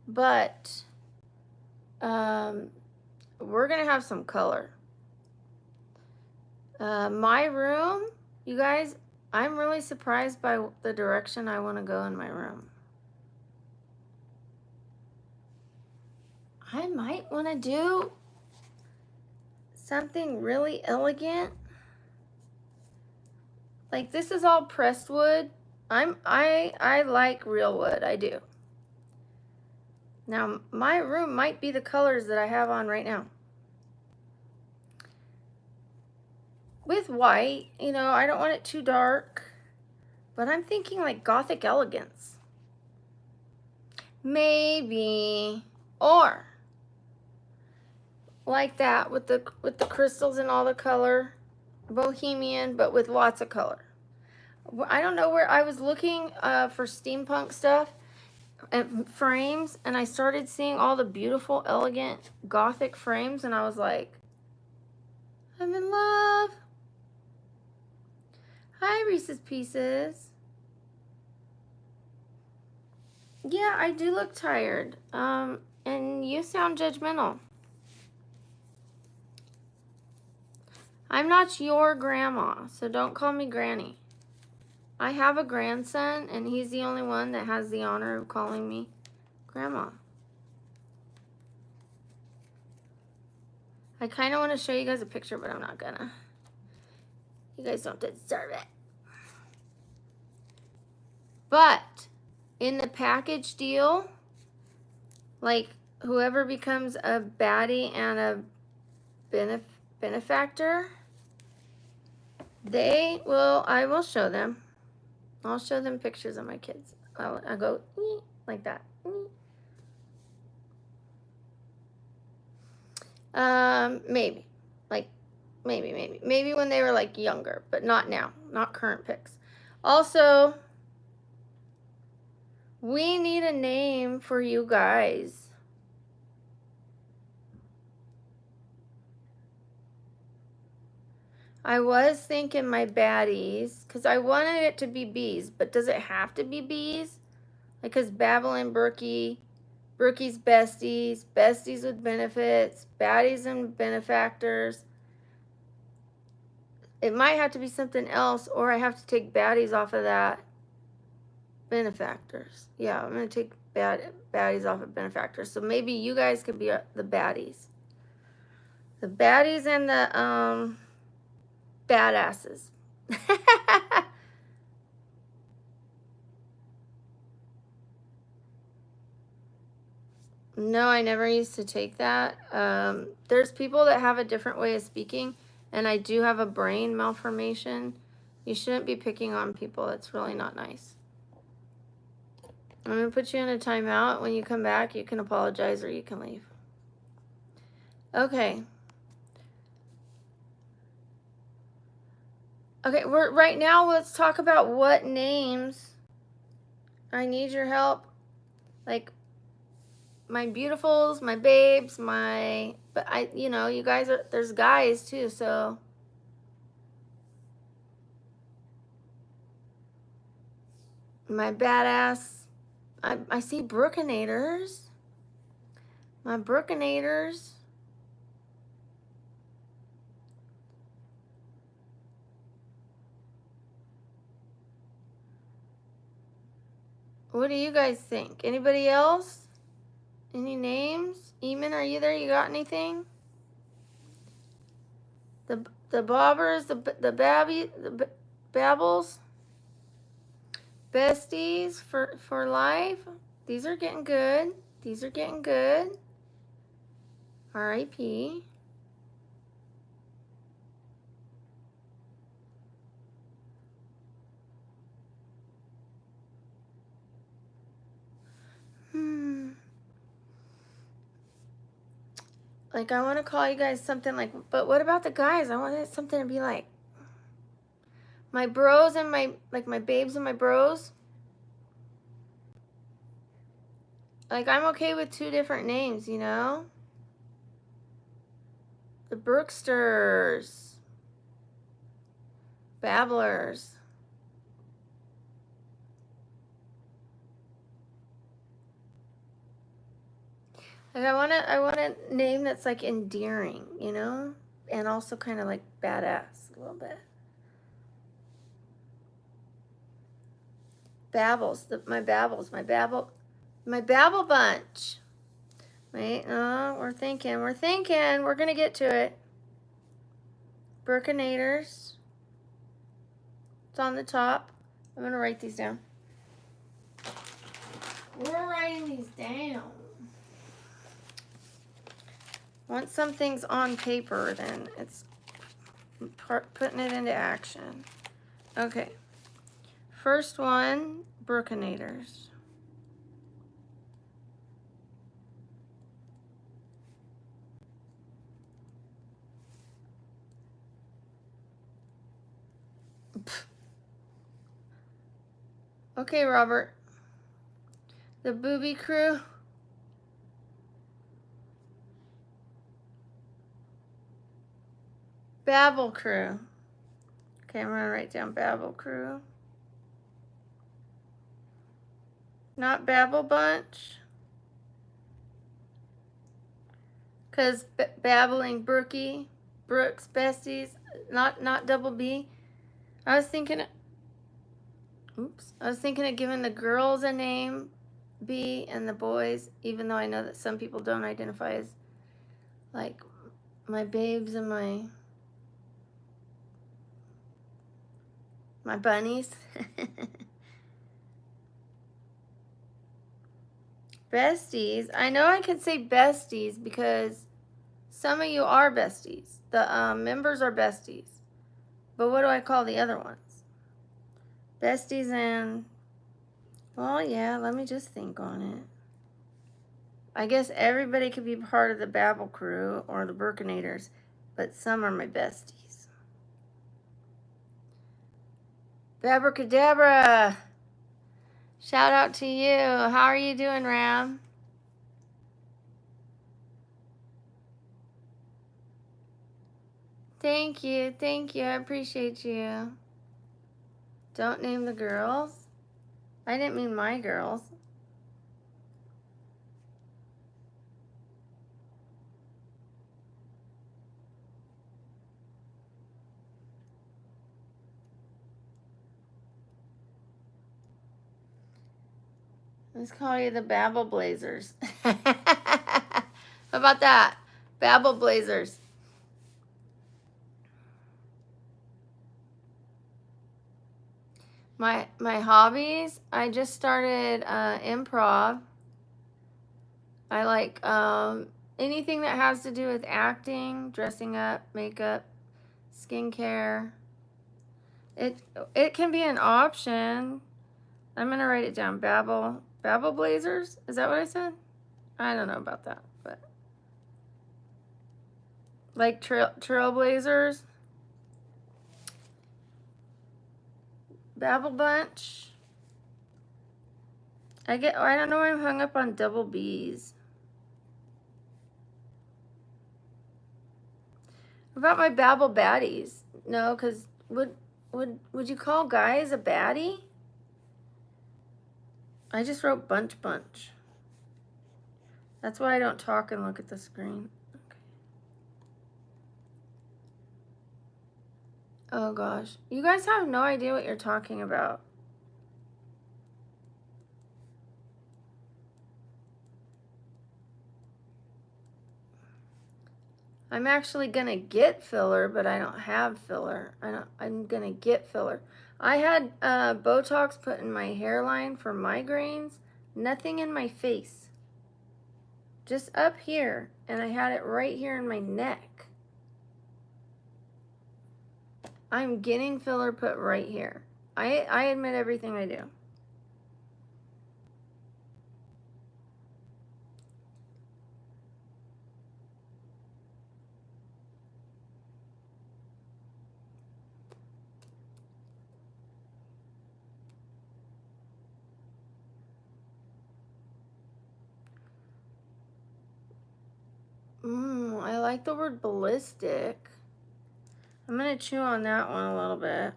but we're going to have some color. My room, you guys, I'm really surprised by the direction I want to go in my room. I might want to do something really elegant. Like, this is all pressed wood. I like real wood. I do. Now, my room might be the colors that I have on right now. With white, you know, I don't want it too dark. But I'm thinking like Gothic elegance. Maybe. Or like that with the crystals and all the color. bohemian, but with lots of color. I don't know where I was looking for steampunk stuff and frames, and I started seeing all the beautiful, elegant, gothic frames, and I was like, I'm in love. Hi, Reese's Pieces. Yeah, I do look tired. And you sound judgmental. I'm not your grandma, so don't call me Granny. I have a grandson, and he's the only one that has the honor of calling me Grandma. I kind of want to show you guys a picture, but I'm not gonna. You guys don't deserve it. But in the package deal, like whoever becomes a baddie and a benefactor, I will show them. I'll show them pictures of my kids. I'll go like that. Maybe. Like, maybe when they were like younger, but not now. Not current pics. Also, we need a name for you guys. I was thinking my baddies, because I wanted it to be bees, but does it have to be bees? Like, because BabblingBrookie, Brookie's besties, besties with benefits, baddies and benefactors. It might have to be something else, or I have to take baddies off of that. Benefactors. Yeah, I'm going to take baddies off of benefactors. So maybe you guys could be the baddies. The baddies and the badasses. No, I never used to take that. There's people that have a different way of speaking, and I do have a brain malformation. You shouldn't be picking on people. It's really not nice. I'm going to put you in a timeout. When you come back, you can apologize or you can leave. Okay. Okay, right now, let's talk about what names. I need your help. Like, my beautifuls, my babes, but you guys there's guys too, so. My badass, I see Brookinators. My Brookinators. What do you guys think? Anybody else? Any names? Eamon, are you there? You got anything? The bobbers, the babbles, besties for life. These are getting good. These are getting good. R.I.P. Like, I want to call you guys something like, but what about the guys? I want something to be like, my bros and my babes and my bros. Like, I'm okay with 2 different names, you know? The Brooksters. Babblers. Like, I want a name that's like endearing, you know? And also kind of like badass a little bit. Babbles, my babble bunch. Wait, we're thinking, we're gonna get to it. Brookinators. It's on the top. I'm gonna write these down. We're writing these down. Once something's on paper, then it's putting it into action. Okay. First one, Brookinators. Okay, Robert. The booby crew. Babble crew. Okay, I'm gonna write down Babble crew. Not Babble bunch. Cause babbling Brookie, Brooks besties, not double B. I was thinking of giving the girls a name, B, and the boys, even though I know that some people don't identify as like my babes and my bunnies. Besties. I know I could say besties because some of you are besties. The members are besties. But what do I call the other ones? Besties and, well, yeah, let me just think on it. I guess everybody could be part of the Babble crew or the Burkinators, but some are my besties. Abracadabra! Shout out to you. How are you doing, Ram? Thank you. I appreciate you. Don't name the girls. I didn't mean my girls. Let's call you the Babble Blazers. How about that? Babble Blazers. My hobbies, I just started improv. I like anything that has to do with acting, dressing up, makeup, skincare. It can be an option. I'm gonna write it down. Babble Blazers? Is that what I said? I don't know about that, but like trailblazers. Babble Bunch. I don't know why I'm hung up on double B's. What about my Babble baddies? No, because would you call guys a baddie? I just wrote bunch. That's why I don't talk and look at the screen. Okay. Oh gosh. You guys have no idea what you're talking about. I'm actually gonna get filler, but I don't have filler. I'm gonna get filler. I had Botox put in my hairline for migraines. Nothing in my face. Just up here. And I had it right here in my neck. I'm getting filler put right here. I admit everything I do. I like the word ballistic. I'm gonna chew on that one a little bit.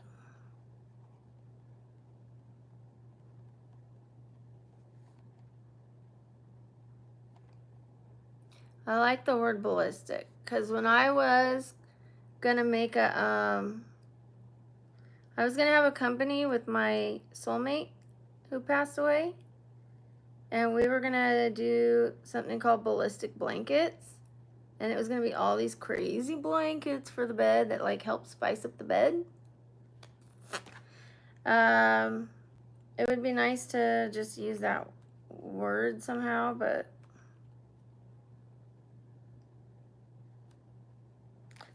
I like the word ballistic because when I was gonna make I was gonna have a company with my soulmate who passed away, and we were gonna do something called ballistic blankets, and it was gonna be all these crazy blankets for the bed that like help spice up the bed. It would be nice to just use that word somehow, but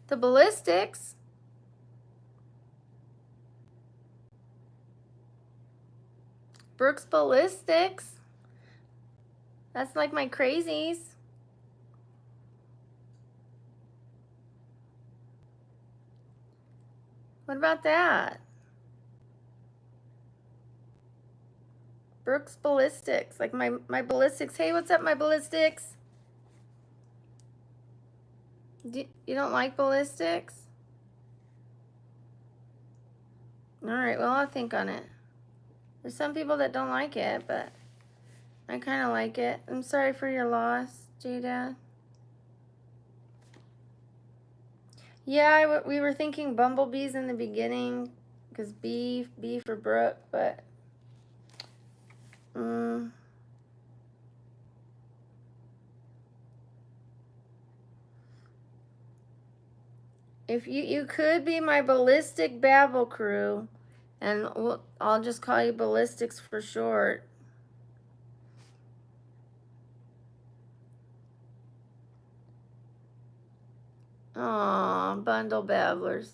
the ballistics. Brooks Ballistics. That's like my crazies. What about that? Brooks Ballistics. Like my ballistics. Hey, what's up, my ballistics? You don't like ballistics? Alright, well, I'll think on it. There's some people that don't like it, but I kind of like it. I'm sorry for your loss, Jada. Yeah, we were thinking bumblebees in the beginning, because B for Brooke, but if you could be my ballistic babble crew, and I'll just call you ballistics for short. Aw, bundle babblers.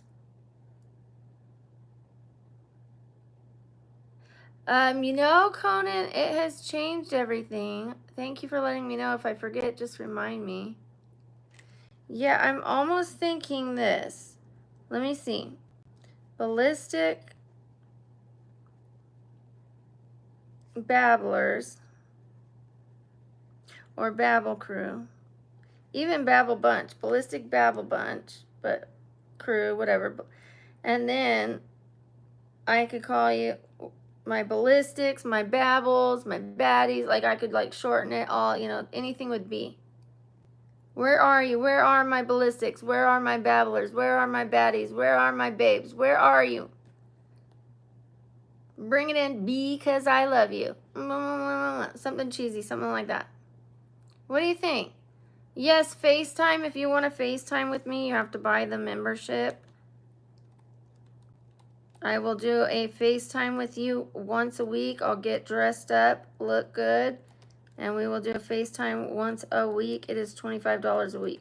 You know, Conan, it has changed everything. Thank you for letting me know. If I forget, just remind me. Yeah, I'm almost thinking this. Let me see. Ballistic babblers or babble crew. Even babble bunch. Ballistic babble bunch, but crew, whatever. And then I could call you my ballistics, my babbles, my baddies. Like, I could like shorten it all, you know, anything would be. Where are you? Where are my ballistics? Where are my babblers? Where are my baddies? Where are my babes? Where are you? Bring it in, because I love you. Something cheesy, something like that. What do you think? Yes, FaceTime. If you want to FaceTime with me, you have to buy the membership. I will do a FaceTime with you once a week. I'll get dressed up, look good, and we will do a FaceTime once a week. It is $25 a week.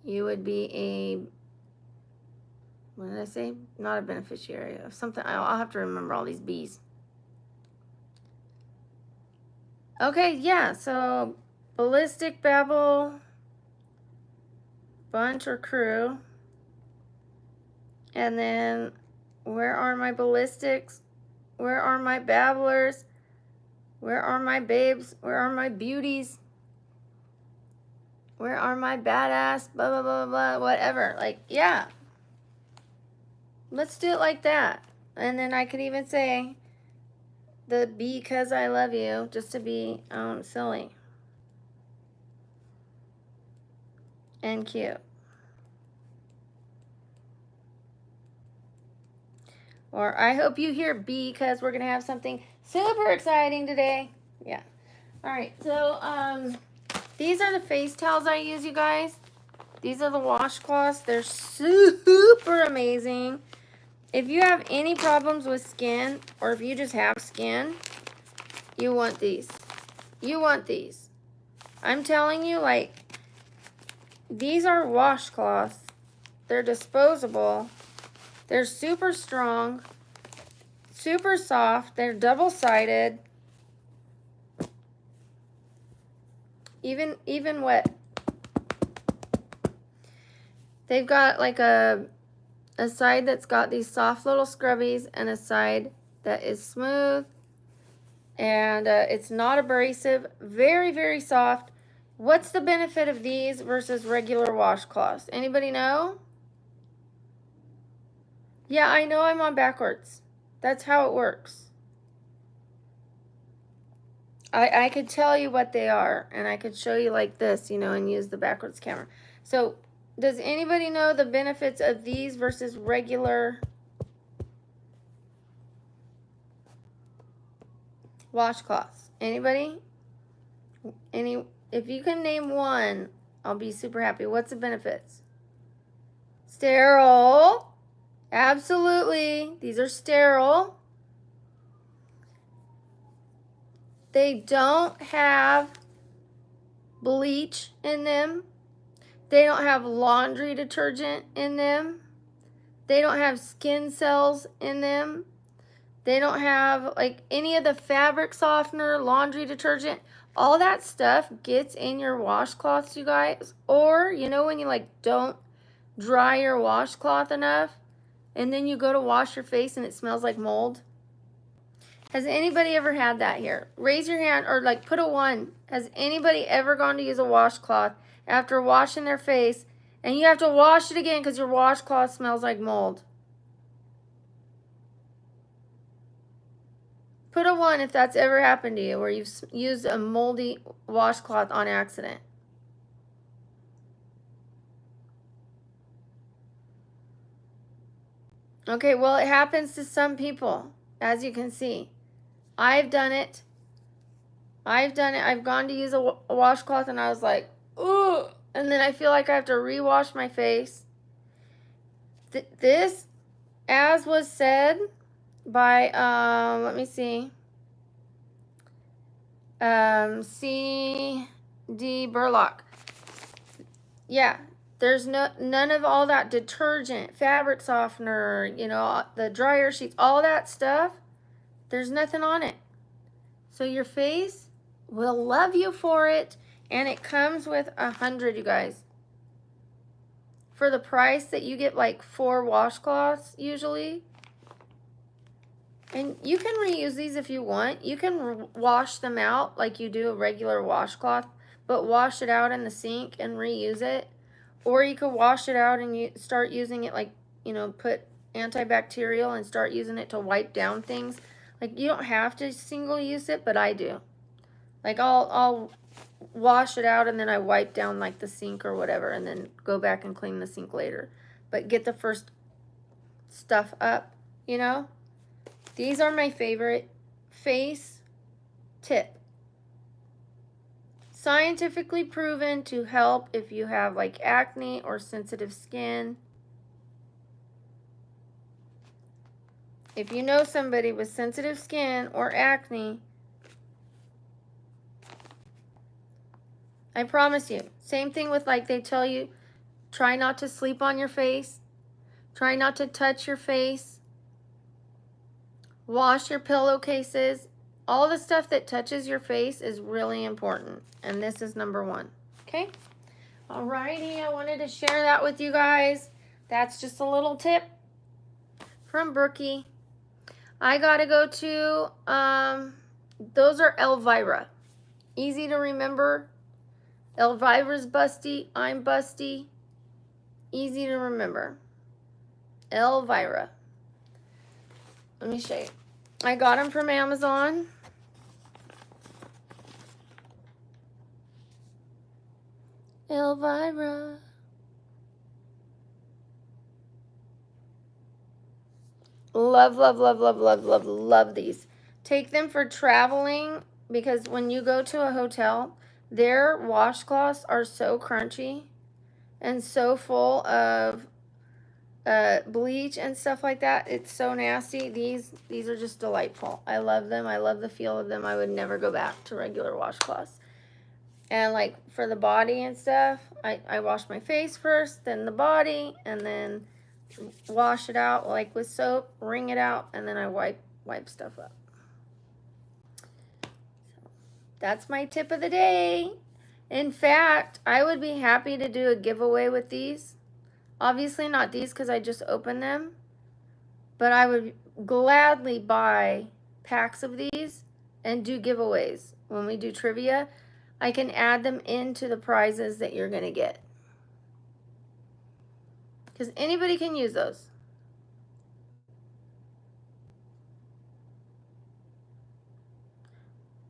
You would be a, what did I say? Not a beneficiary of something. I'll have to remember all these B's. Okay, yeah, so ballistic babble bunch or crew. And then where are my ballistics? Where are my babblers? Where are my babes? Where are my beauties? Where are my badass? Blah, blah, blah, blah, whatever. Like, yeah. Let's do it like that. And then I could even say the because I love you, just to be silly and cute. Or I hope you hear because we're going to have something super exciting today. Yeah. All right. So these are the face towels I use, you guys. These are the washcloths. They're super amazing. If you have any problems with skin, or if you just have skin, you want these. You want these. I'm telling you, like, these are washcloths. They're disposable. They're super strong, super soft. They're double-sided. Even wet. They've got like a side that's got these soft little scrubbies and a side that is smooth. And it's not abrasive. Very, very soft. What's the benefit of these versus regular washcloths? Anybody know? Yeah, I know I'm on backwards. That's how it works. I could tell you what they are, and I could show you like this, you know, and use the backwards camera. So, does anybody know the benefits of these versus regular washcloths? Anybody? If you can name one, I'll be super happy. What's the benefits? Sterile. Absolutely. These are sterile. They don't have bleach in them. They don't have laundry detergent in them. They don't have skin cells in them. They don't have like any of the fabric softener, laundry detergent. All that stuff gets in your washcloths, you guys. Or, you know, when you like don't dry your washcloth enough and then you go to wash your face and it smells like mold? Has anybody ever had that here? Raise your hand, or like put a 1. Has anybody ever gone to use a washcloth after washing their face and you have to wash it again because your washcloth smells like mold? Put a 1 if that's ever happened to you, where you've used a moldy washcloth on accident. Okay, well, it happens to some people, as you can see. I've done it. I've gone to use a washcloth and I was like, ooh, and then I feel like I have to rewash my face. This, as was said by, let me see, C.D. Burlock. Yeah, there's none of all that detergent, fabric softener, you know, the dryer sheets, all that stuff. There's nothing on it. So your face will love you for it, and it comes with 100, you guys. For the price that you get like 4 washcloths usually. And you can reuse these if you want. You can wash them out like you do a regular washcloth, but wash it out in the sink and reuse it. Or you could wash it out and you start using it like, you know, put antibacterial and start using it to wipe down things. Like, you don't have to single use it, but I do. Like, I'll wash it out and then I wipe down like the sink or whatever and then go back and clean the sink later. But get the first stuff up, you know? These are my favorite face tip. Scientifically proven to help if you have like acne or sensitive skin. If you know somebody with sensitive skin or acne, I promise you, same thing with like they tell you, try not to sleep on your face, try not to touch your face, wash your pillowcases. All the stuff that touches your face is really important, and this is number 1. Okay? Alrighty, I wanted to share that with you guys. That's just a little tip from Brookie. I gotta go to, those are Elvira. Easy to remember. Elvira's busty, I'm busty. Easy to remember. Elvira. Let me show you. I got them from Amazon. Elvira. Love, love, love, love, love, love, love these. Take them for traveling, because when you go to a hotel, their washcloths are so crunchy and so full of bleach and stuff like that. It's so nasty. These are just delightful. I love them. I love the feel of them. I would never go back to regular washcloths. And like for the body and stuff, I wash my face first, then the body, and then wash it out like with soap, wring it out, and then I wipe stuff up. So that's my tip of the day. In fact, I would be happy to do a giveaway with these. Obviously not these because I just opened them, but I would gladly buy packs of these and do giveaways. When we do trivia, I can add them into the prizes that you're going to get. Because anybody can use those.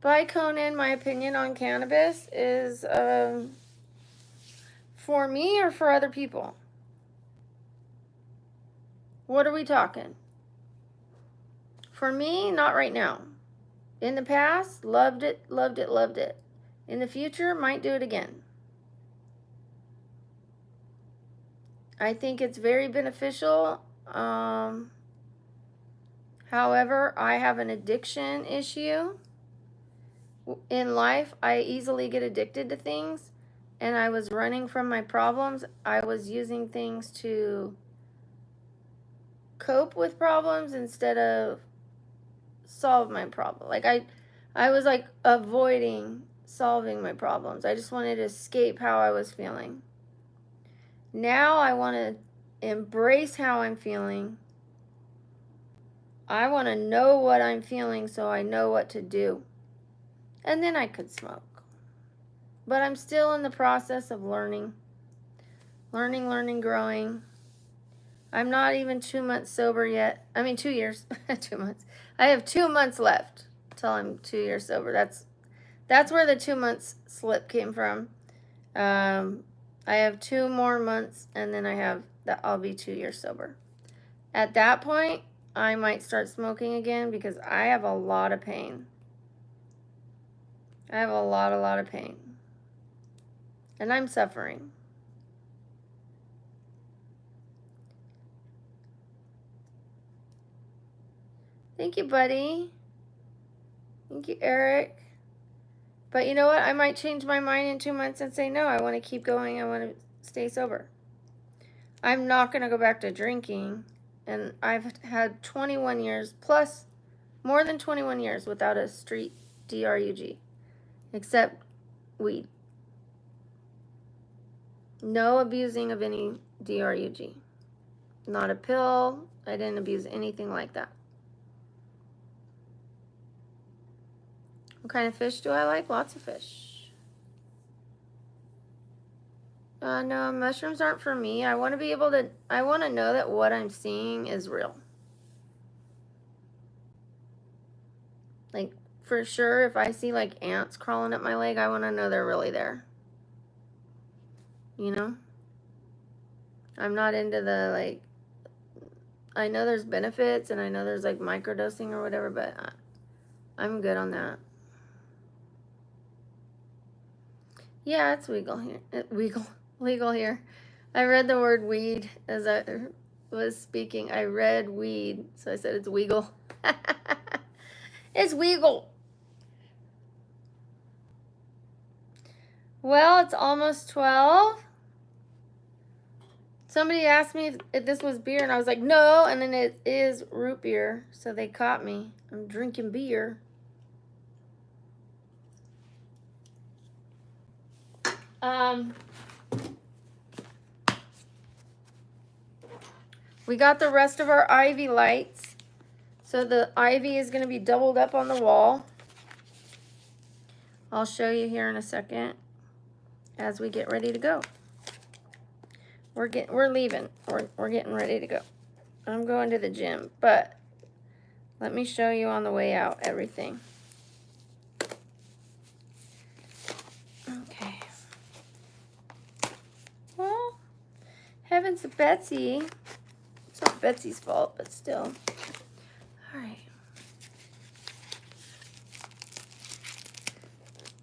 By Conan, my opinion on cannabis is for me or for other people? What are we talking? For me, not right now. In the past, loved it, loved it, loved it. In the future, might do it again. I think it's very beneficial. However, I have an addiction issue. In life, I easily get addicted to things, and I was running from my problems. I was using things to cope with problems instead of solve my problem. Like I was like avoiding solving my problems. I just wanted to escape how I was feeling. Now I want to embrace how I'm feeling I want to know what I'm feeling so I know what to do. And then I could smoke. But I'm still in the process of learning, growing. I'm not even 2 months sober yet. I mean, 2 years, 2 months. I have 2 months left till I'm 2 years sober. That's where the 2 months slip came from. I have 2 more months, and then I'll be 2 years sober. At that point, I might start smoking again because I have a lot of pain. I have a lot of pain. And I'm suffering. Thank you, buddy. Thank you, Eric. But you know what? I might change my mind in 2 months and say, no, I want to keep going. I want to stay sober. I'm not going to go back to drinking. And I've had 21 years, plus more than 21 years without a street DRUG, except weed. No abusing of any DRUG. Not a pill. I didn't abuse anything like that. What kind of fish do I like? Lots of fish. No, mushrooms aren't for me. I want to know that what I'm seeing is real. Like, for sure, if I see like ants crawling up my leg, I want to know they're really there. You know? I'm not into the, like, I know there's benefits and I know there's like microdosing or whatever, but I'm good on that. Yeah, it's legal here. Legal here. I read the word weed as I was speaking. I read weed, so I said it's legal. It's legal. Well, it's almost 12. Somebody asked me if this was beer, and I was like, no, and then it is root beer, so they caught me. I'm drinking beer. We got the rest of our ivy lights. So the ivy is going to be doubled up on the wall. I'll show you here in a second as we get ready to go. We're leaving. We're getting ready to go. I'm going to the gym, but let me show you on the way out everything. Okay. Well, heavens to Betsy. It's not Betsy's fault, but still. All right.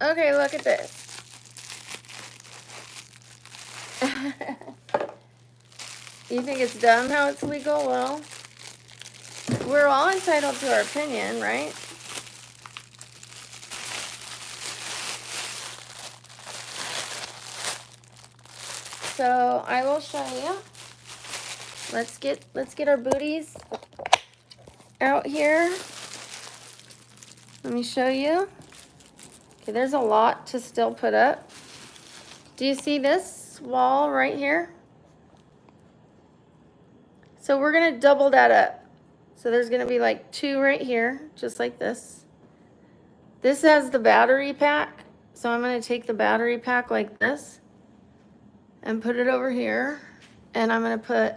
Okay, look at this. You think it's dumb how it's legal? Well, we're all entitled to our opinion, right? So I will show you. Let's get our booties out here. Let me show you. Okay, there's a lot to still put up. Do you see this wall right here? So we're gonna double that up. So there's gonna be like 2 right here, just like this. This has the battery pack. So I'm gonna take the battery pack like this and put it over here. And I'm gonna put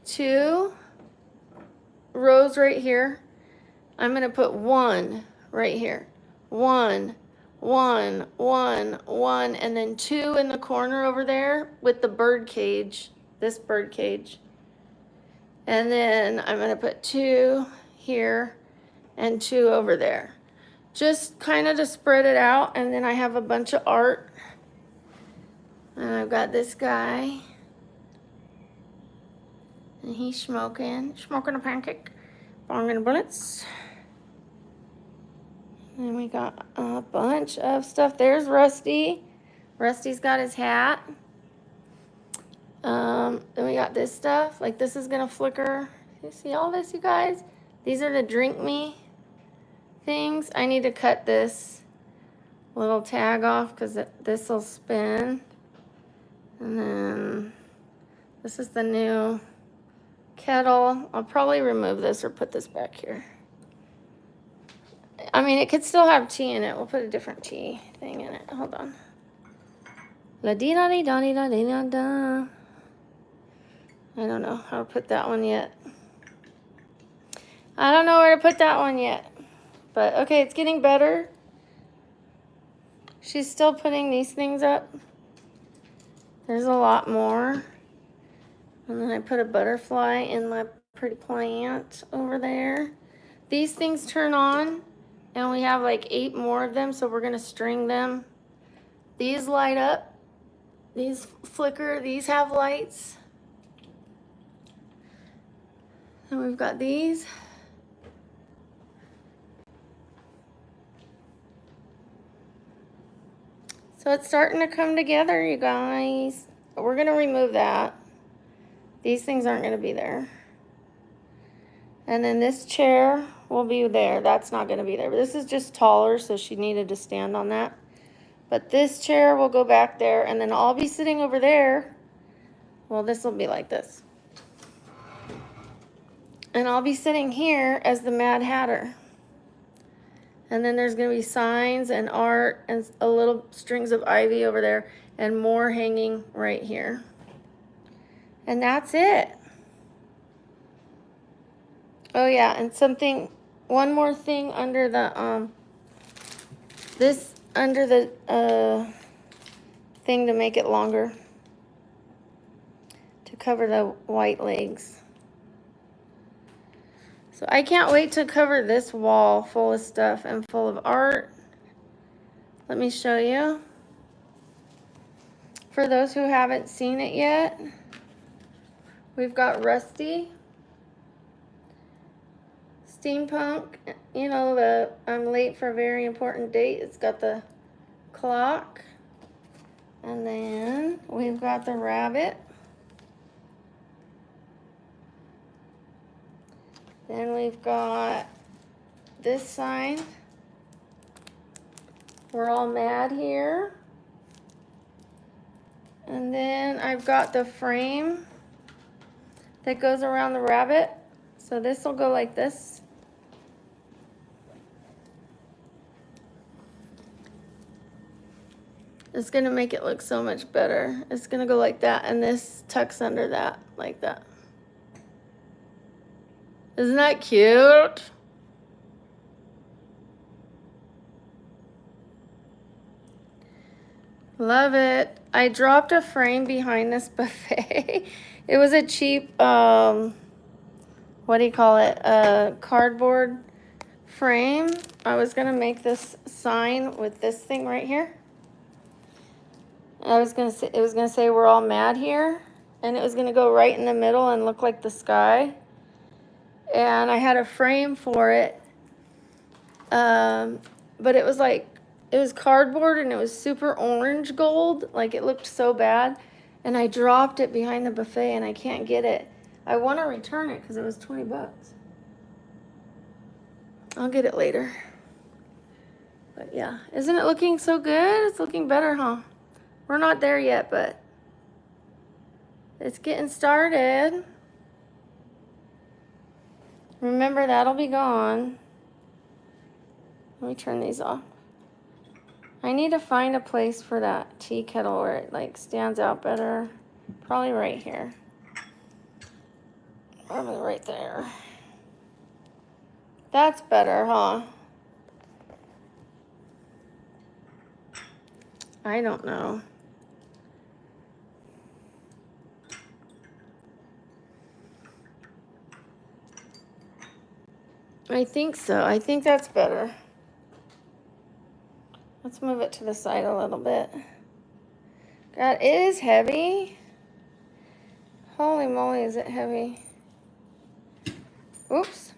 2 rows right here. I'm gonna put 1 right here. 1, 1, 1, 1, and then 2 in the corner over there with the bird cage, this bird cage. And then I'm gonna put 2 here and 2 over there. Just kind of to spread it out. And then I have a bunch of art. And I've got this guy. And he's smoking a pancake. Bonging bullets. And we got a bunch of stuff. There's Rusty. Rusty's got his hat. Then we got this stuff. Like, this is gonna flicker. You see all this, you guys? These are the drink me things. I need to cut this little tag off because this will spin. And then this is the new kettle. I'll probably remove this or put this back here. I mean, it could still have tea in it. We'll put a different tea thing in it. Hold on. La dee da dee da dee da dee da da. I don't know how to put that one yet. I don't know where to put that one yet. But okay, it's getting better. She's still putting these things up. There's a lot more. And then I put a butterfly in my pretty plant over there. These things turn on, and we have like 8 more of them, so we're gonna string them. These light up. These flicker. These have lights. And we've got these. So it's starting to come together, you guys. But we're gonna remove that. These things aren't gonna be there. And then this chair will be there. That's not gonna be there. But this is just taller, so she needed to stand on that. But this chair will go back there, and then I'll be sitting over there. Well, this will be like this. And I'll be sitting here as the Mad Hatter. And then there's gonna be signs and art and a little strings of ivy over there and more hanging right here. And that's it. Oh yeah, and one more thing under the, under the thing to make it longer. To cover the white legs. So I can't wait to cover this wall full of stuff and full of art. Let me show you. For those who haven't seen it yet, we've got Rusty, Steampunk, you know, I'm late for a very important date. It's got the clock. And then we've got the rabbit. Then we've got this sign. We're all mad here. And then I've got the frame that goes around the rabbit. So this will go like this. It's gonna make it look so much better. It's gonna go like that, and this tucks under that, like that. Isn't that cute? Love it. I dropped a frame behind this buffet. It was a cheap, what do you call it? A cardboard frame. I was gonna make this sign with this thing right here. I was gonna say, it was gonna say we're all mad here, and it was gonna go right in the middle and look like the sky. And I had a frame for it, but it was like, it was cardboard and it was super orange gold, like it looked so bad, and I dropped it behind the buffet and I can't get it. I want to return it because it was 20 bucks. I'll get it later. But yeah, isn't it looking so good? It's looking better, huh? We're not there yet, but it's getting started. Remember, that'll be gone. Let me turn these off. I need to find a place for that tea kettle where it like stands out better. Probably right here. Probably right there. That's better, huh? I don't know. I think so. I think that's better. Let's move it to the side a little bit. God, it is heavy. Holy moly, is it heavy? Oops.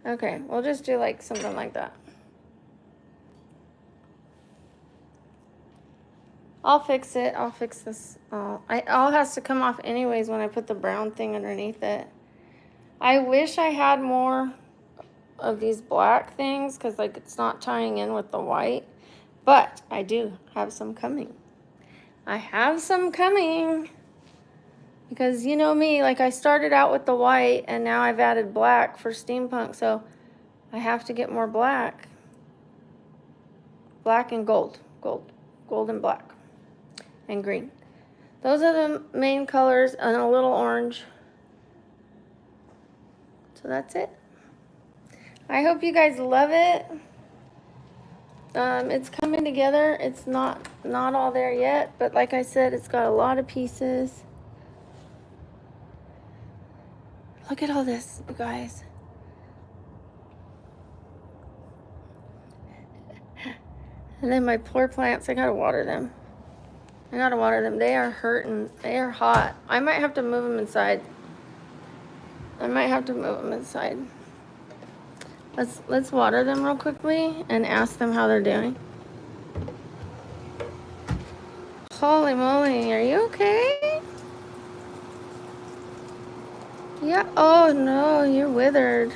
Okay, we'll just do like something like that. I'll fix it. I'll fix this. All has to come off anyways when I put the brown thing underneath it. I wish I had more of these black things because like it's not tying in with the white, but I do have some coming. I have some coming. Because you know me, like I started out with the white and now I've added black for steampunk, so I have to get more black. Black and gold. Gold and black. And green. Those are the main colors, and a little orange. So that's it. I hope you guys love it. It's coming together. It's not all there yet, but like I said, it's got a lot of pieces. Look at all this, you guys. And then my poor plants, I gotta water them. They are hurting. They are hot. I might have to move them inside. Let's water them real quickly and ask them how they're doing. Holy moly, are you okay? Yeah, oh no, you're withered.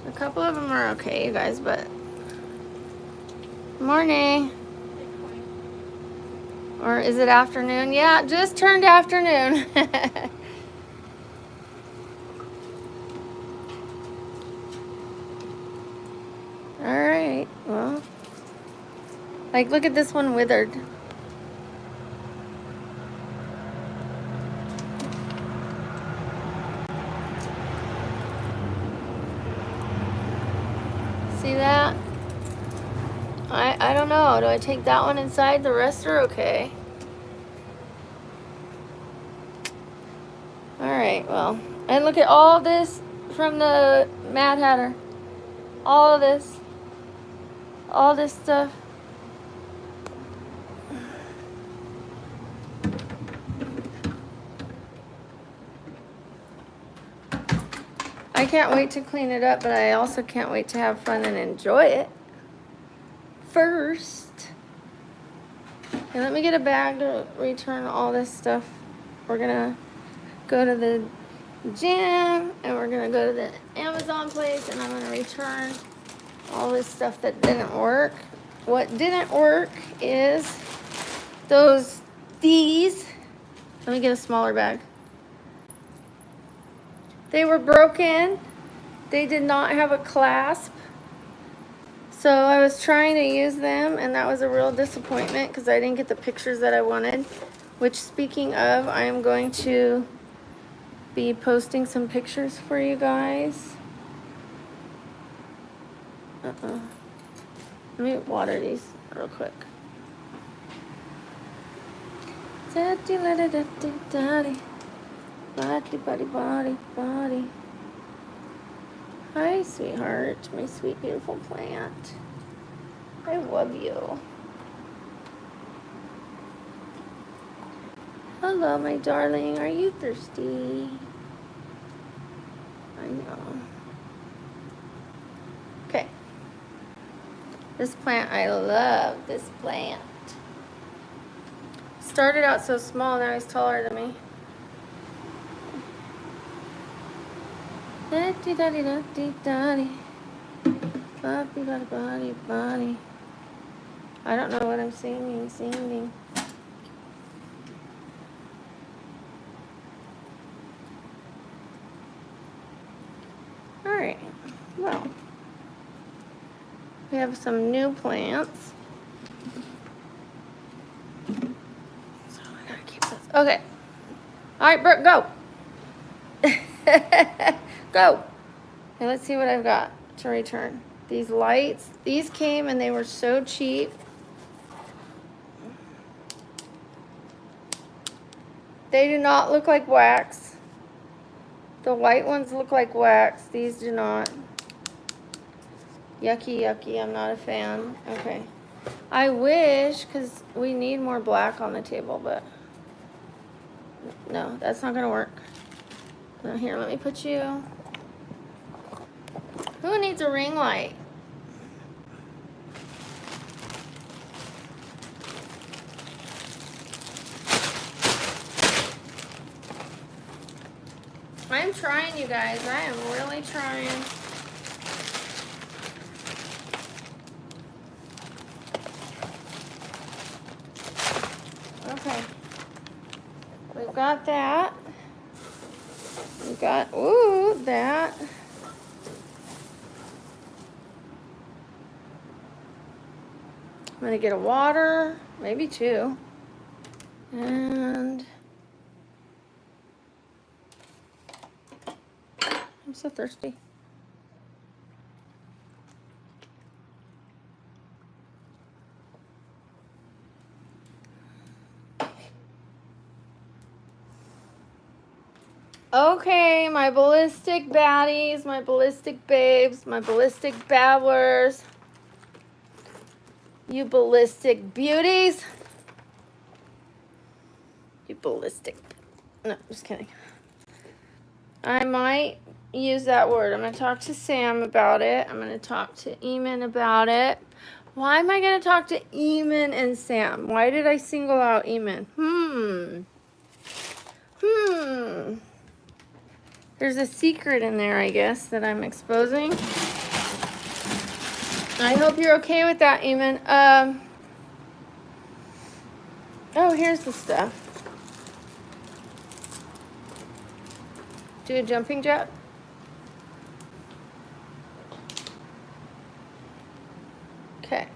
A couple of them are okay, you guys, but... Morning. Or is it afternoon? Yeah, it just turned afternoon. Alright, well. Like, look at this one withered. See that? I don't know. Do I take that one inside? The rest are okay. Alright, well. And look at all this from the Mad Hatter. All of this. All this stuff. I can't wait to clean it up, but I also can't wait to have fun and enjoy it. First, okay, let me get a bag to return all this stuff. We're gonna go to the gym and we're gonna go to the Amazon place and I'm gonna return all this stuff that didn't work. What didn't work is these. Let me get a smaller bag. They were broken. They did not have a clasp. So I was trying to use them, and that was a real disappointment because I didn't get the pictures that I wanted. Which, speaking of, I am going to be posting some pictures for you guys. Let me water these real quick. Body. Hi, sweetheart, my sweet, beautiful plant. I love you. Hello, my darling. Are you thirsty? I know. Okay. This plant, I love this plant. Started out so small, now he's taller than me. Body. I don't know what I'm singing. Alright, well, we have some new plants. So I gotta keep this. Okay. Alright, Brooke, go. Go. Okay, let's see what I've got to return. These lights, these came and they were so cheap. They do not look like wax. The white ones look like wax. These do not. Yucky. I'm not a fan. Okay. I wish, because we need more black on the table, but no, that's not going to work. Now here, let me put you. Who needs a ring light? I'm trying, you guys. I am really trying. got that. We got, ooh, that. I'm gonna get a water, maybe two. And I'm so thirsty. Okay, my ballistic baddies, my ballistic babes, my ballistic babblers, you ballistic beauties, you ballistic, no, just kidding. I might use that word. I'm going to talk to Sam about it. I'm going to talk to Eamon about it. Why am I going to talk to Eamon and Sam? Why did I single out Eamon? There's a secret in there, I guess, that I'm exposing. I hope you're okay with that, Eamon. Oh, here's the stuff. Do a jumping jack. Okay.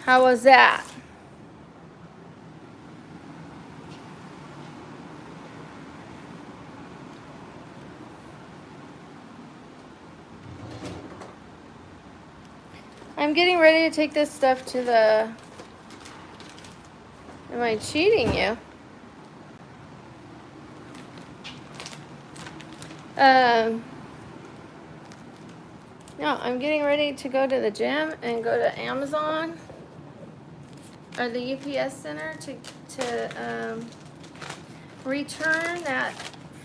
How was that? I'm getting ready to take this stuff to the... Am I cheating you? No, I'm getting ready to go to the gym and go to Amazon or the UPS center to return that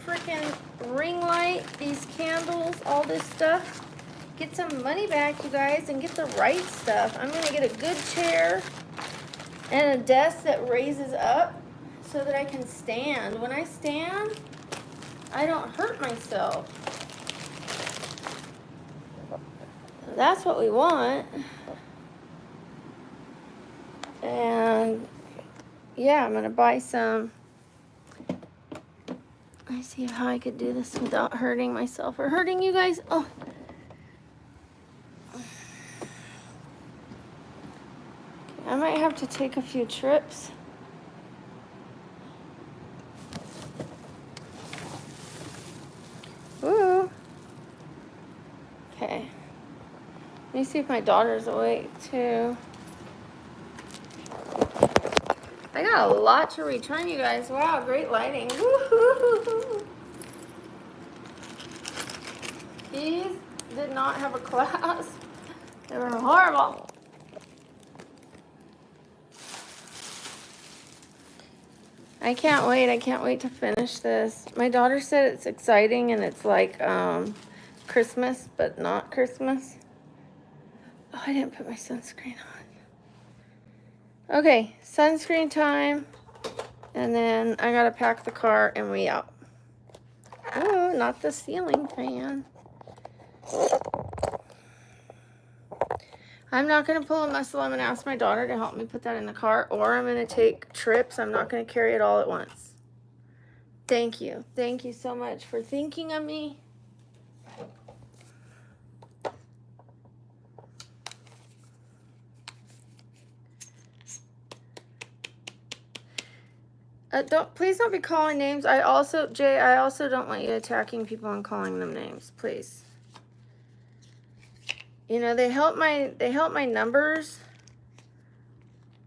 freaking ring light, these candles, all this stuff. Get some money back, you guys, and get the right stuff. I'm gonna get a good chair and a desk that raises up so that I can stand. When I stand, I don't hurt myself. That's what we want. And yeah, I'm gonna buy some. I see how I could do this without hurting myself or hurting you guys. Oh. I might have to take a few trips. Ooh. Okay. Let me see if my daughter's awake too. I got a lot to return, you guys. Wow, great lighting. Woo-hoo-hoo-hoo. These did not have a class. They were horrible. I can't wait. I can't wait to finish this. My daughter said it's exciting and it's like Christmas, but not Christmas. Oh, I didn't put my sunscreen on. Okay, sunscreen time. And then I gotta pack the car and we out. Oh, not the ceiling fan. I'm not gonna pull a muscle. I'm gonna ask my daughter to help me put that in the car, or I'm gonna take trips. I'm not gonna carry it all at once. Thank you. Thank you so much for thinking of me. Please don't be calling names. Jay, I also don't want you attacking people and calling them names, please. You know, they help my numbers.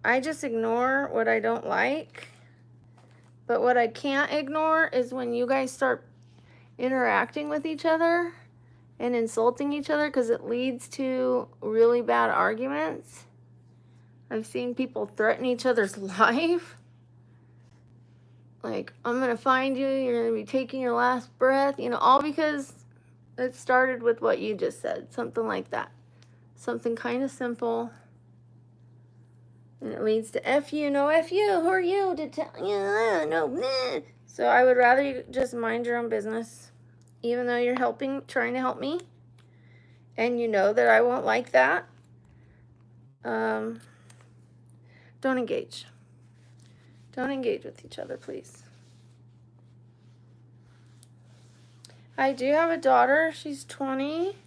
I just ignore what I don't like. But what I can't ignore is when you guys start interacting with each other and insulting each other, because it leads to really bad arguments. I've seen people threaten each other's life. Like, I'm going to find you, you're going to be taking your last breath, you know, all because it started with what you just said, something like that. Something kind of simple. And it leads to F you, no F you, who are you to tell you, no, nah. So I would rather you just mind your own business, even though you're trying to help me. And you know that I won't like that. Don't Don't engage. Don't engage with each other, please. I do have a daughter. She's 20.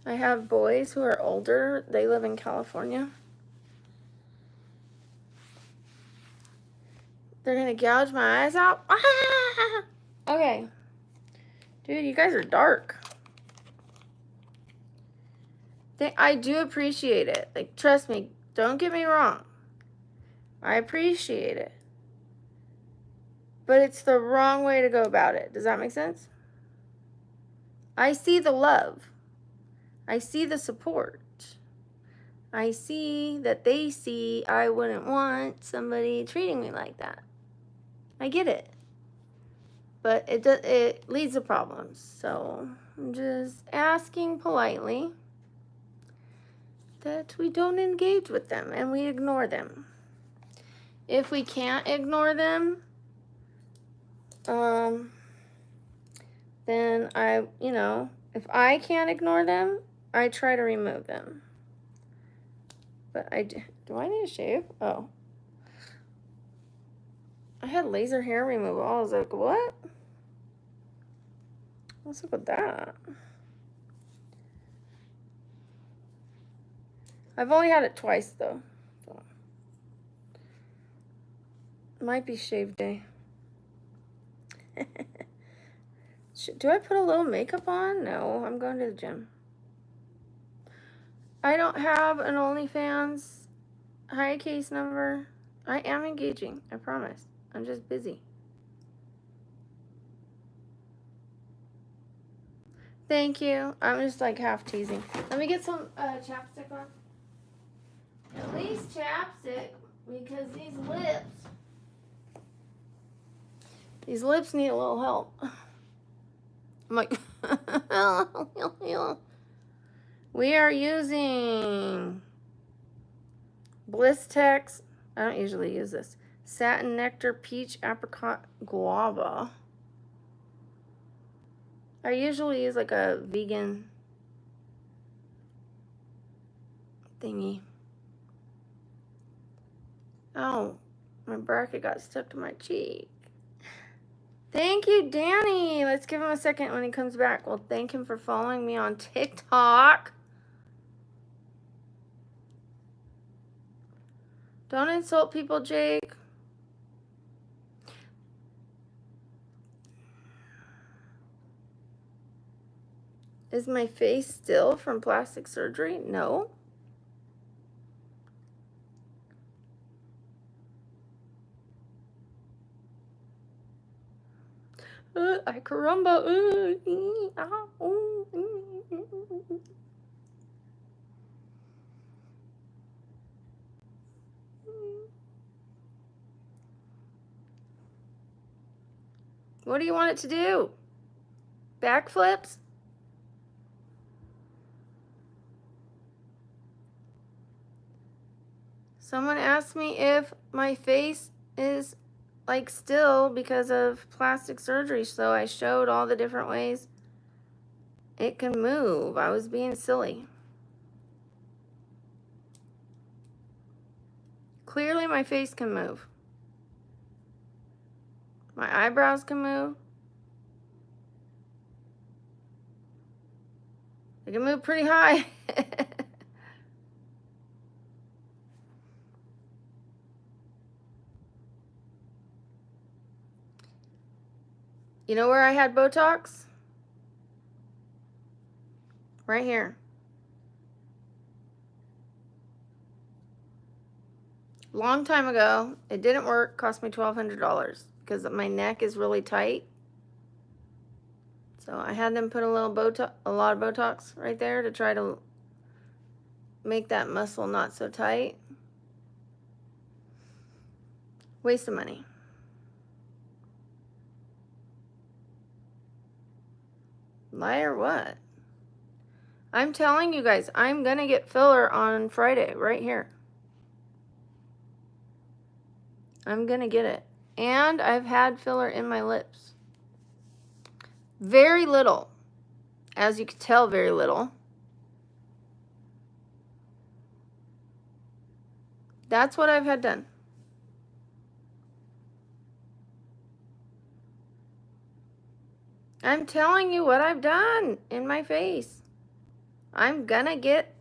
I have boys who are older. They live in California. They're going to gouge my eyes out. Ah! Okay. Dude, you guys are dark. I do appreciate it. Like, trust me. Don't get me wrong. I appreciate it. But it's the wrong way to go about it. Does that make sense? I see the love. I see the support. I see that they see I wouldn't want somebody treating me like that. I get it. But it leads to problems. So I'm just asking politely that we don't engage with them and we ignore them. If we can't ignore them, then if I can't ignore them, I try to remove them. But do I need a shave? Oh. I had laser hair removal. I was like, what? What's up with that? I've only had it twice, though. So. Might be shave day. Do I put a little makeup on? No, I'm going to the gym. I don't have an OnlyFans high case number. I am engaging, I promise. I'm just busy. Thank you. I'm just like half teasing. Let me get some chapstick on. At least chapstick, because these lips need a little help. I'm like, we are using Blistex. I don't usually use this. Satin Nectar Peach Apricot Guava. I usually use like a vegan thingy. Oh, my bracket got stuck to my cheek. Thank you, Danny. Let's give him a second when he comes back. We'll thank him for following me on TikTok. Don't insult people, Jake. Is my face still from plastic surgery? No. Ay caramba. What do you want it to do? Backflips? Someone asked me if my face is like still because of plastic surgery, so I showed all the different ways it can move. I was being silly. Clearly my face can move. My eyebrows can move. They can move pretty high. You know where I had Botox? Right here. Long time ago, it didn't work, cost me $1,200 because my neck is really tight. So I had them put a lot of Botox right there to try to make that muscle not so tight. Waste of money. Lie or what? I'm telling you guys, I'm gonna get filler on Friday, right here. I'm gonna get it. And I've had filler in my lips. Very little. As you can tell, very little. That's what I've had done. I'm telling you what I've done in my face. I'm gonna get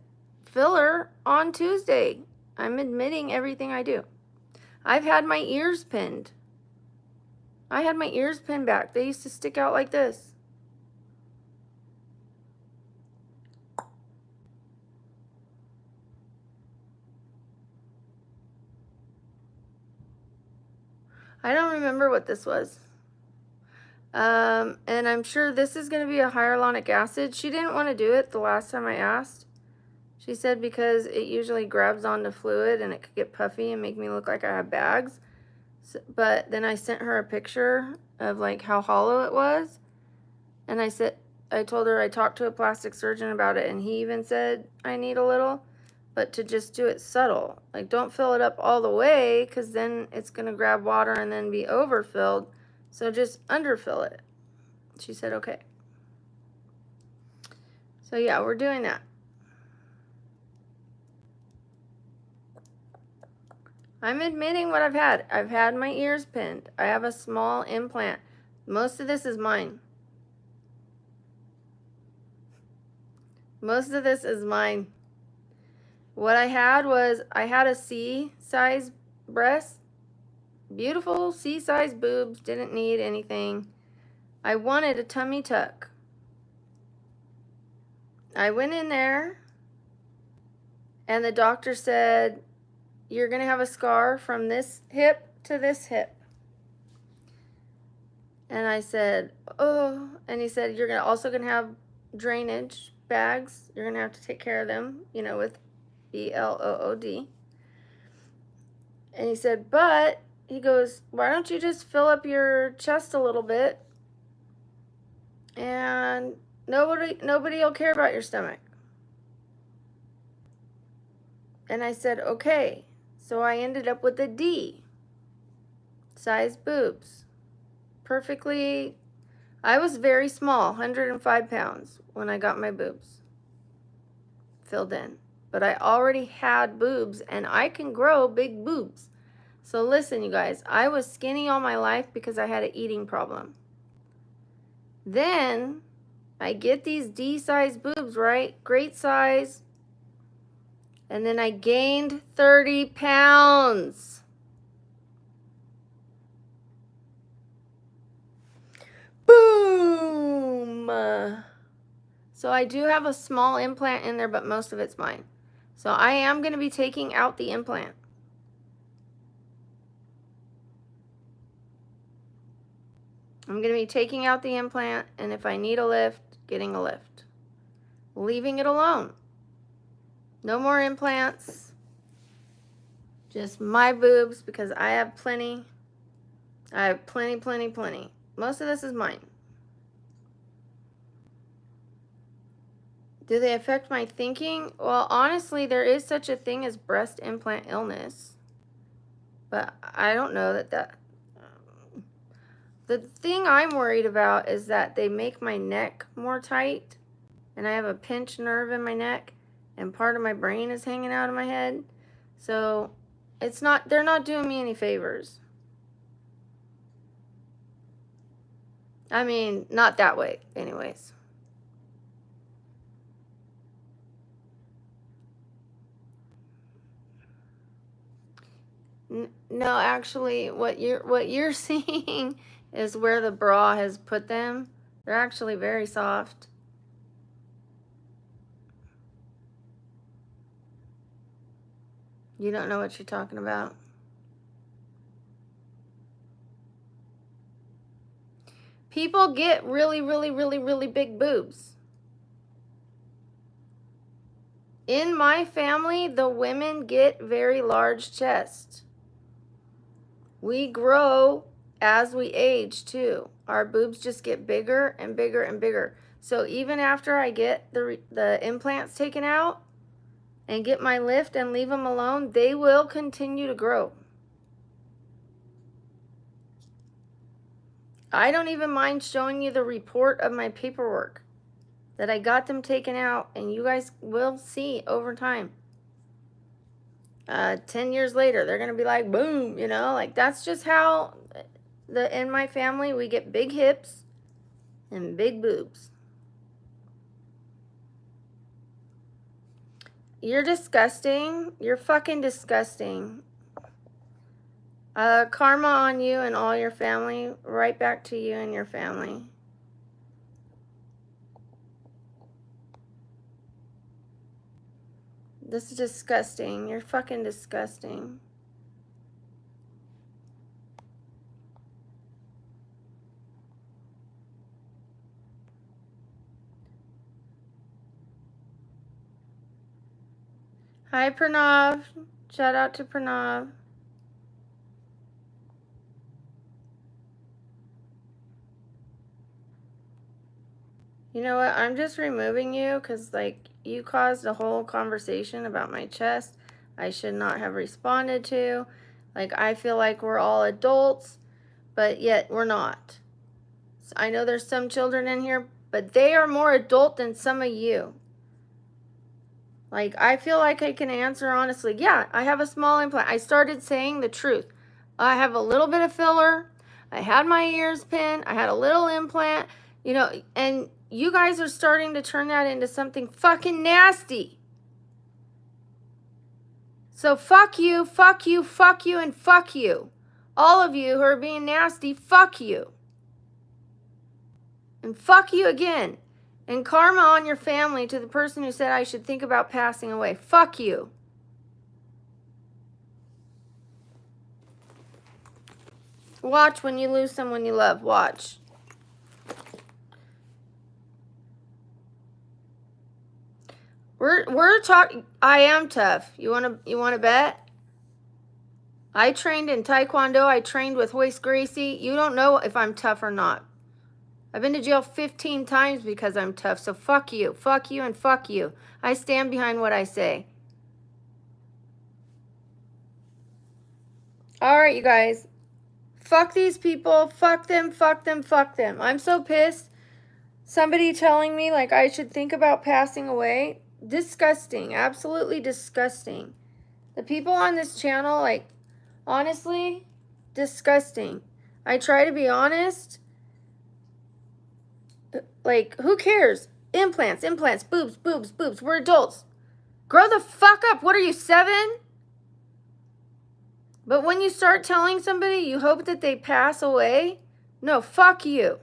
filler on Tuesday. I'm admitting everything I do. I've had my ears pinned. I had my ears pinned back. They used to stick out like this. I don't remember what this was. And I'm sure this is going to be a hyaluronic acid. She didn't want to do it the last time I asked. She said because it usually grabs onto fluid and it could get puffy and make me look like I have bags. So, but then I sent her a picture of like how hollow it was. And I told her I talked to a plastic surgeon about it, and he even said I need a little, but to just do it subtle. Like, don't fill it up all the way, because then it's going to grab water and then be overfilled. So just underfill it. She said, okay. So yeah, we're doing that. I'm admitting what I've had. I've had my ears pinned. I have a small implant. Most of this is mine. Most of this is mine. What I had was, I had a C-size breast. Beautiful C-size boobs. Didn't need anything. I wanted a tummy tuck. I went in there, and the doctor said, you're going to have a scar from this hip to this hip. And I said, oh. And he said, you're also going to have drainage bags. You're going to have to take care of them, you know, with BLOOD. And he said, but, he goes, why don't you just fill up your chest a little bit, and nobody will care about your stomach. And I said, okay. So I ended up with a D size boobs. Perfectly. I was very small, 105 pounds when I got my boobs filled in. But I already had boobs, and I can grow big boobs. So listen, you guys, I was skinny all my life because I had an eating problem. Then I get these D-size boobs, right? Great size. And then I gained 30 pounds. Boom! So I do have a small implant in there, but most of it's mine. So I am going to be taking out the implant. I'm going to be taking out the implant, and if I need a lift, getting a lift. Leaving it alone. No more implants. Just my boobs, because I have plenty. I have plenty, plenty, plenty. Most of this is mine. Do they affect my thinking? Well, honestly, there is such a thing as breast implant illness. But I don't know that. The thing I'm worried about is that they make my neck more tight. And I have a pinched nerve in my neck. And part of my brain is hanging out of my head. So they're not doing me any favors. I mean, not that way, anyways. No, actually, what you're seeing is where the bra has put them. They're actually very soft. You don't know what you're talking about. People get really, really, really, really big boobs. In my family, the women get very large chests. We grow as we age too. Our boobs just get bigger and bigger and bigger. So even after I get the implants taken out and get my lift and leave them alone, they will continue to grow. I don't even mind showing you the report of my paperwork that I got them taken out, and you guys will see over time. 10 years later, they're going to be like, boom, you know, like that's just how in my family, we get big hips and big boobs. You're disgusting. You're fucking disgusting. Karma on you and all your family. Right back to you and your family. This is disgusting. You're fucking disgusting. Hi, Pranav. Shout out to Pranav. You know what? I'm just removing you because, like, you caused a whole conversation about my chest I should not have responded to. Like, I feel like we're all adults, but yet we're not. So I know there's some children in here, but they are more adult than some of you. Like, I feel like I can answer honestly. Yeah, I have a small implant. I started saying the truth. I have a little bit of filler. I had my ears pinned. I had a little implant, you know, and you guys are starting to turn that into something fucking nasty. So fuck you, fuck you, fuck you, and fuck you. All of you who are being nasty, fuck you. And fuck you again. And karma on your family to the person who said I should think about passing away. Fuck you. Watch when you lose someone you love. Watch. We're talking. I am tough. You wanna bet? I trained in Taekwondo. I trained with Hoist Gracie. You don't know if I'm tough or not. I've been to jail 15 times because I'm tough. So fuck you, and fuck you. I stand behind what I say. All right, you guys. Fuck these people. Fuck them, fuck them, fuck them. I'm so pissed. Somebody telling me like I should think about passing away. Disgusting. Absolutely disgusting. The people on this channel, like, honestly, disgusting. I try to be honest. Like, who cares? Implants, boobs, boobs, boobs. We're adults. Grow the fuck up. What are you, 7? But when you start telling somebody you hope that they pass away, no, fuck you.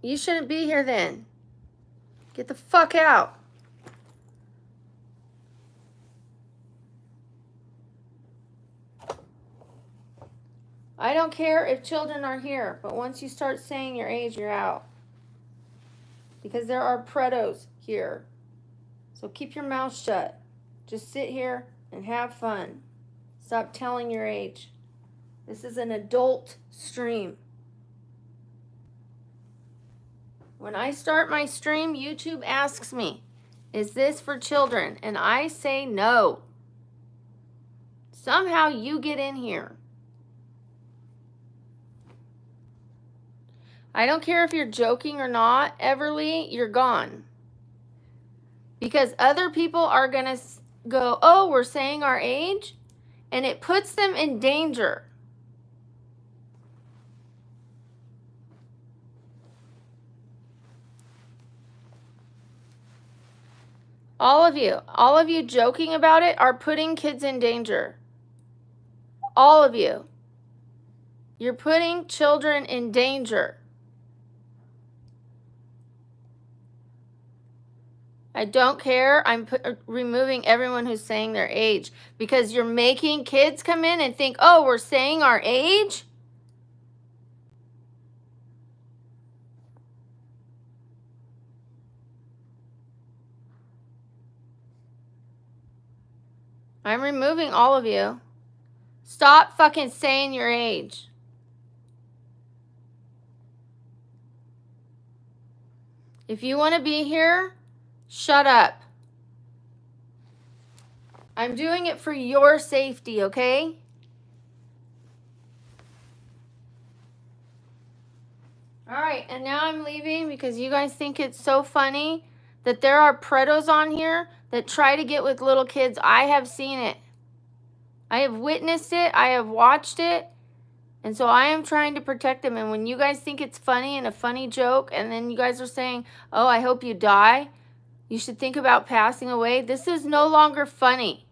You shouldn't be here then. Get the fuck out. I don't care if children are here, but once you start saying your age, you're out. Because there are predos here. So keep your mouth shut. Just sit here and have fun. Stop telling your age. This is an adult stream. When I start my stream, YouTube asks me, is this for children? And I say no. Somehow you get in here. I don't care if you're joking or not, Everly, you're gone. Because other people are going to go, oh, we're saying our age? And it puts them in danger. All of you joking about it are putting kids in danger. All of you. You're putting children in danger. I don't care. I'm removing everyone who's saying their age because you're making kids come in and think, oh, we're saying our age? I'm removing all of you. Stop fucking saying your age. If you want to be here, shut up. I'm doing it for your safety, okay? All right, and now I'm leaving because you guys think it's so funny that there are pretos on here that try to get with little kids. I have seen it. I have witnessed it. I have watched it. And so I am trying to protect them. And when you guys think it's funny and a funny joke, and then you guys are saying, oh, I hope you die, you should think about passing away. This is no longer funny.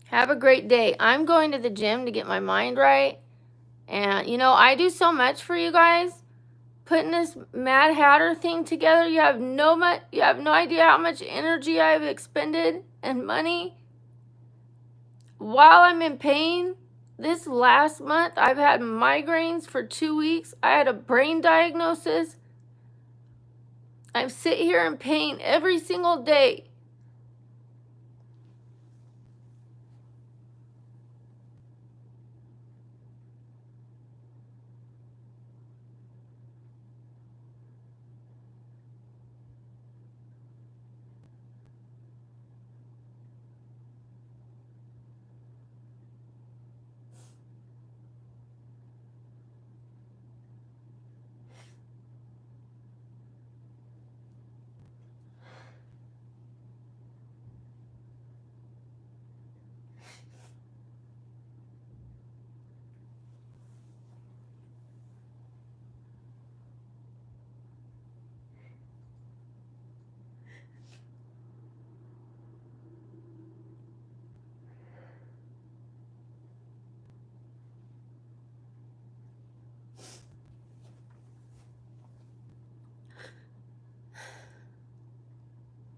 Have a great day. I'm going to the gym to get my mind right. And, you know, I do so much for you guys. Putting this Mad Hatter thing together, you have no idea how much energy I've expended and money. While I'm in pain, this last month, I've had migraines for 2 weeks. I had a brain diagnosis. I sit here in pain every single day.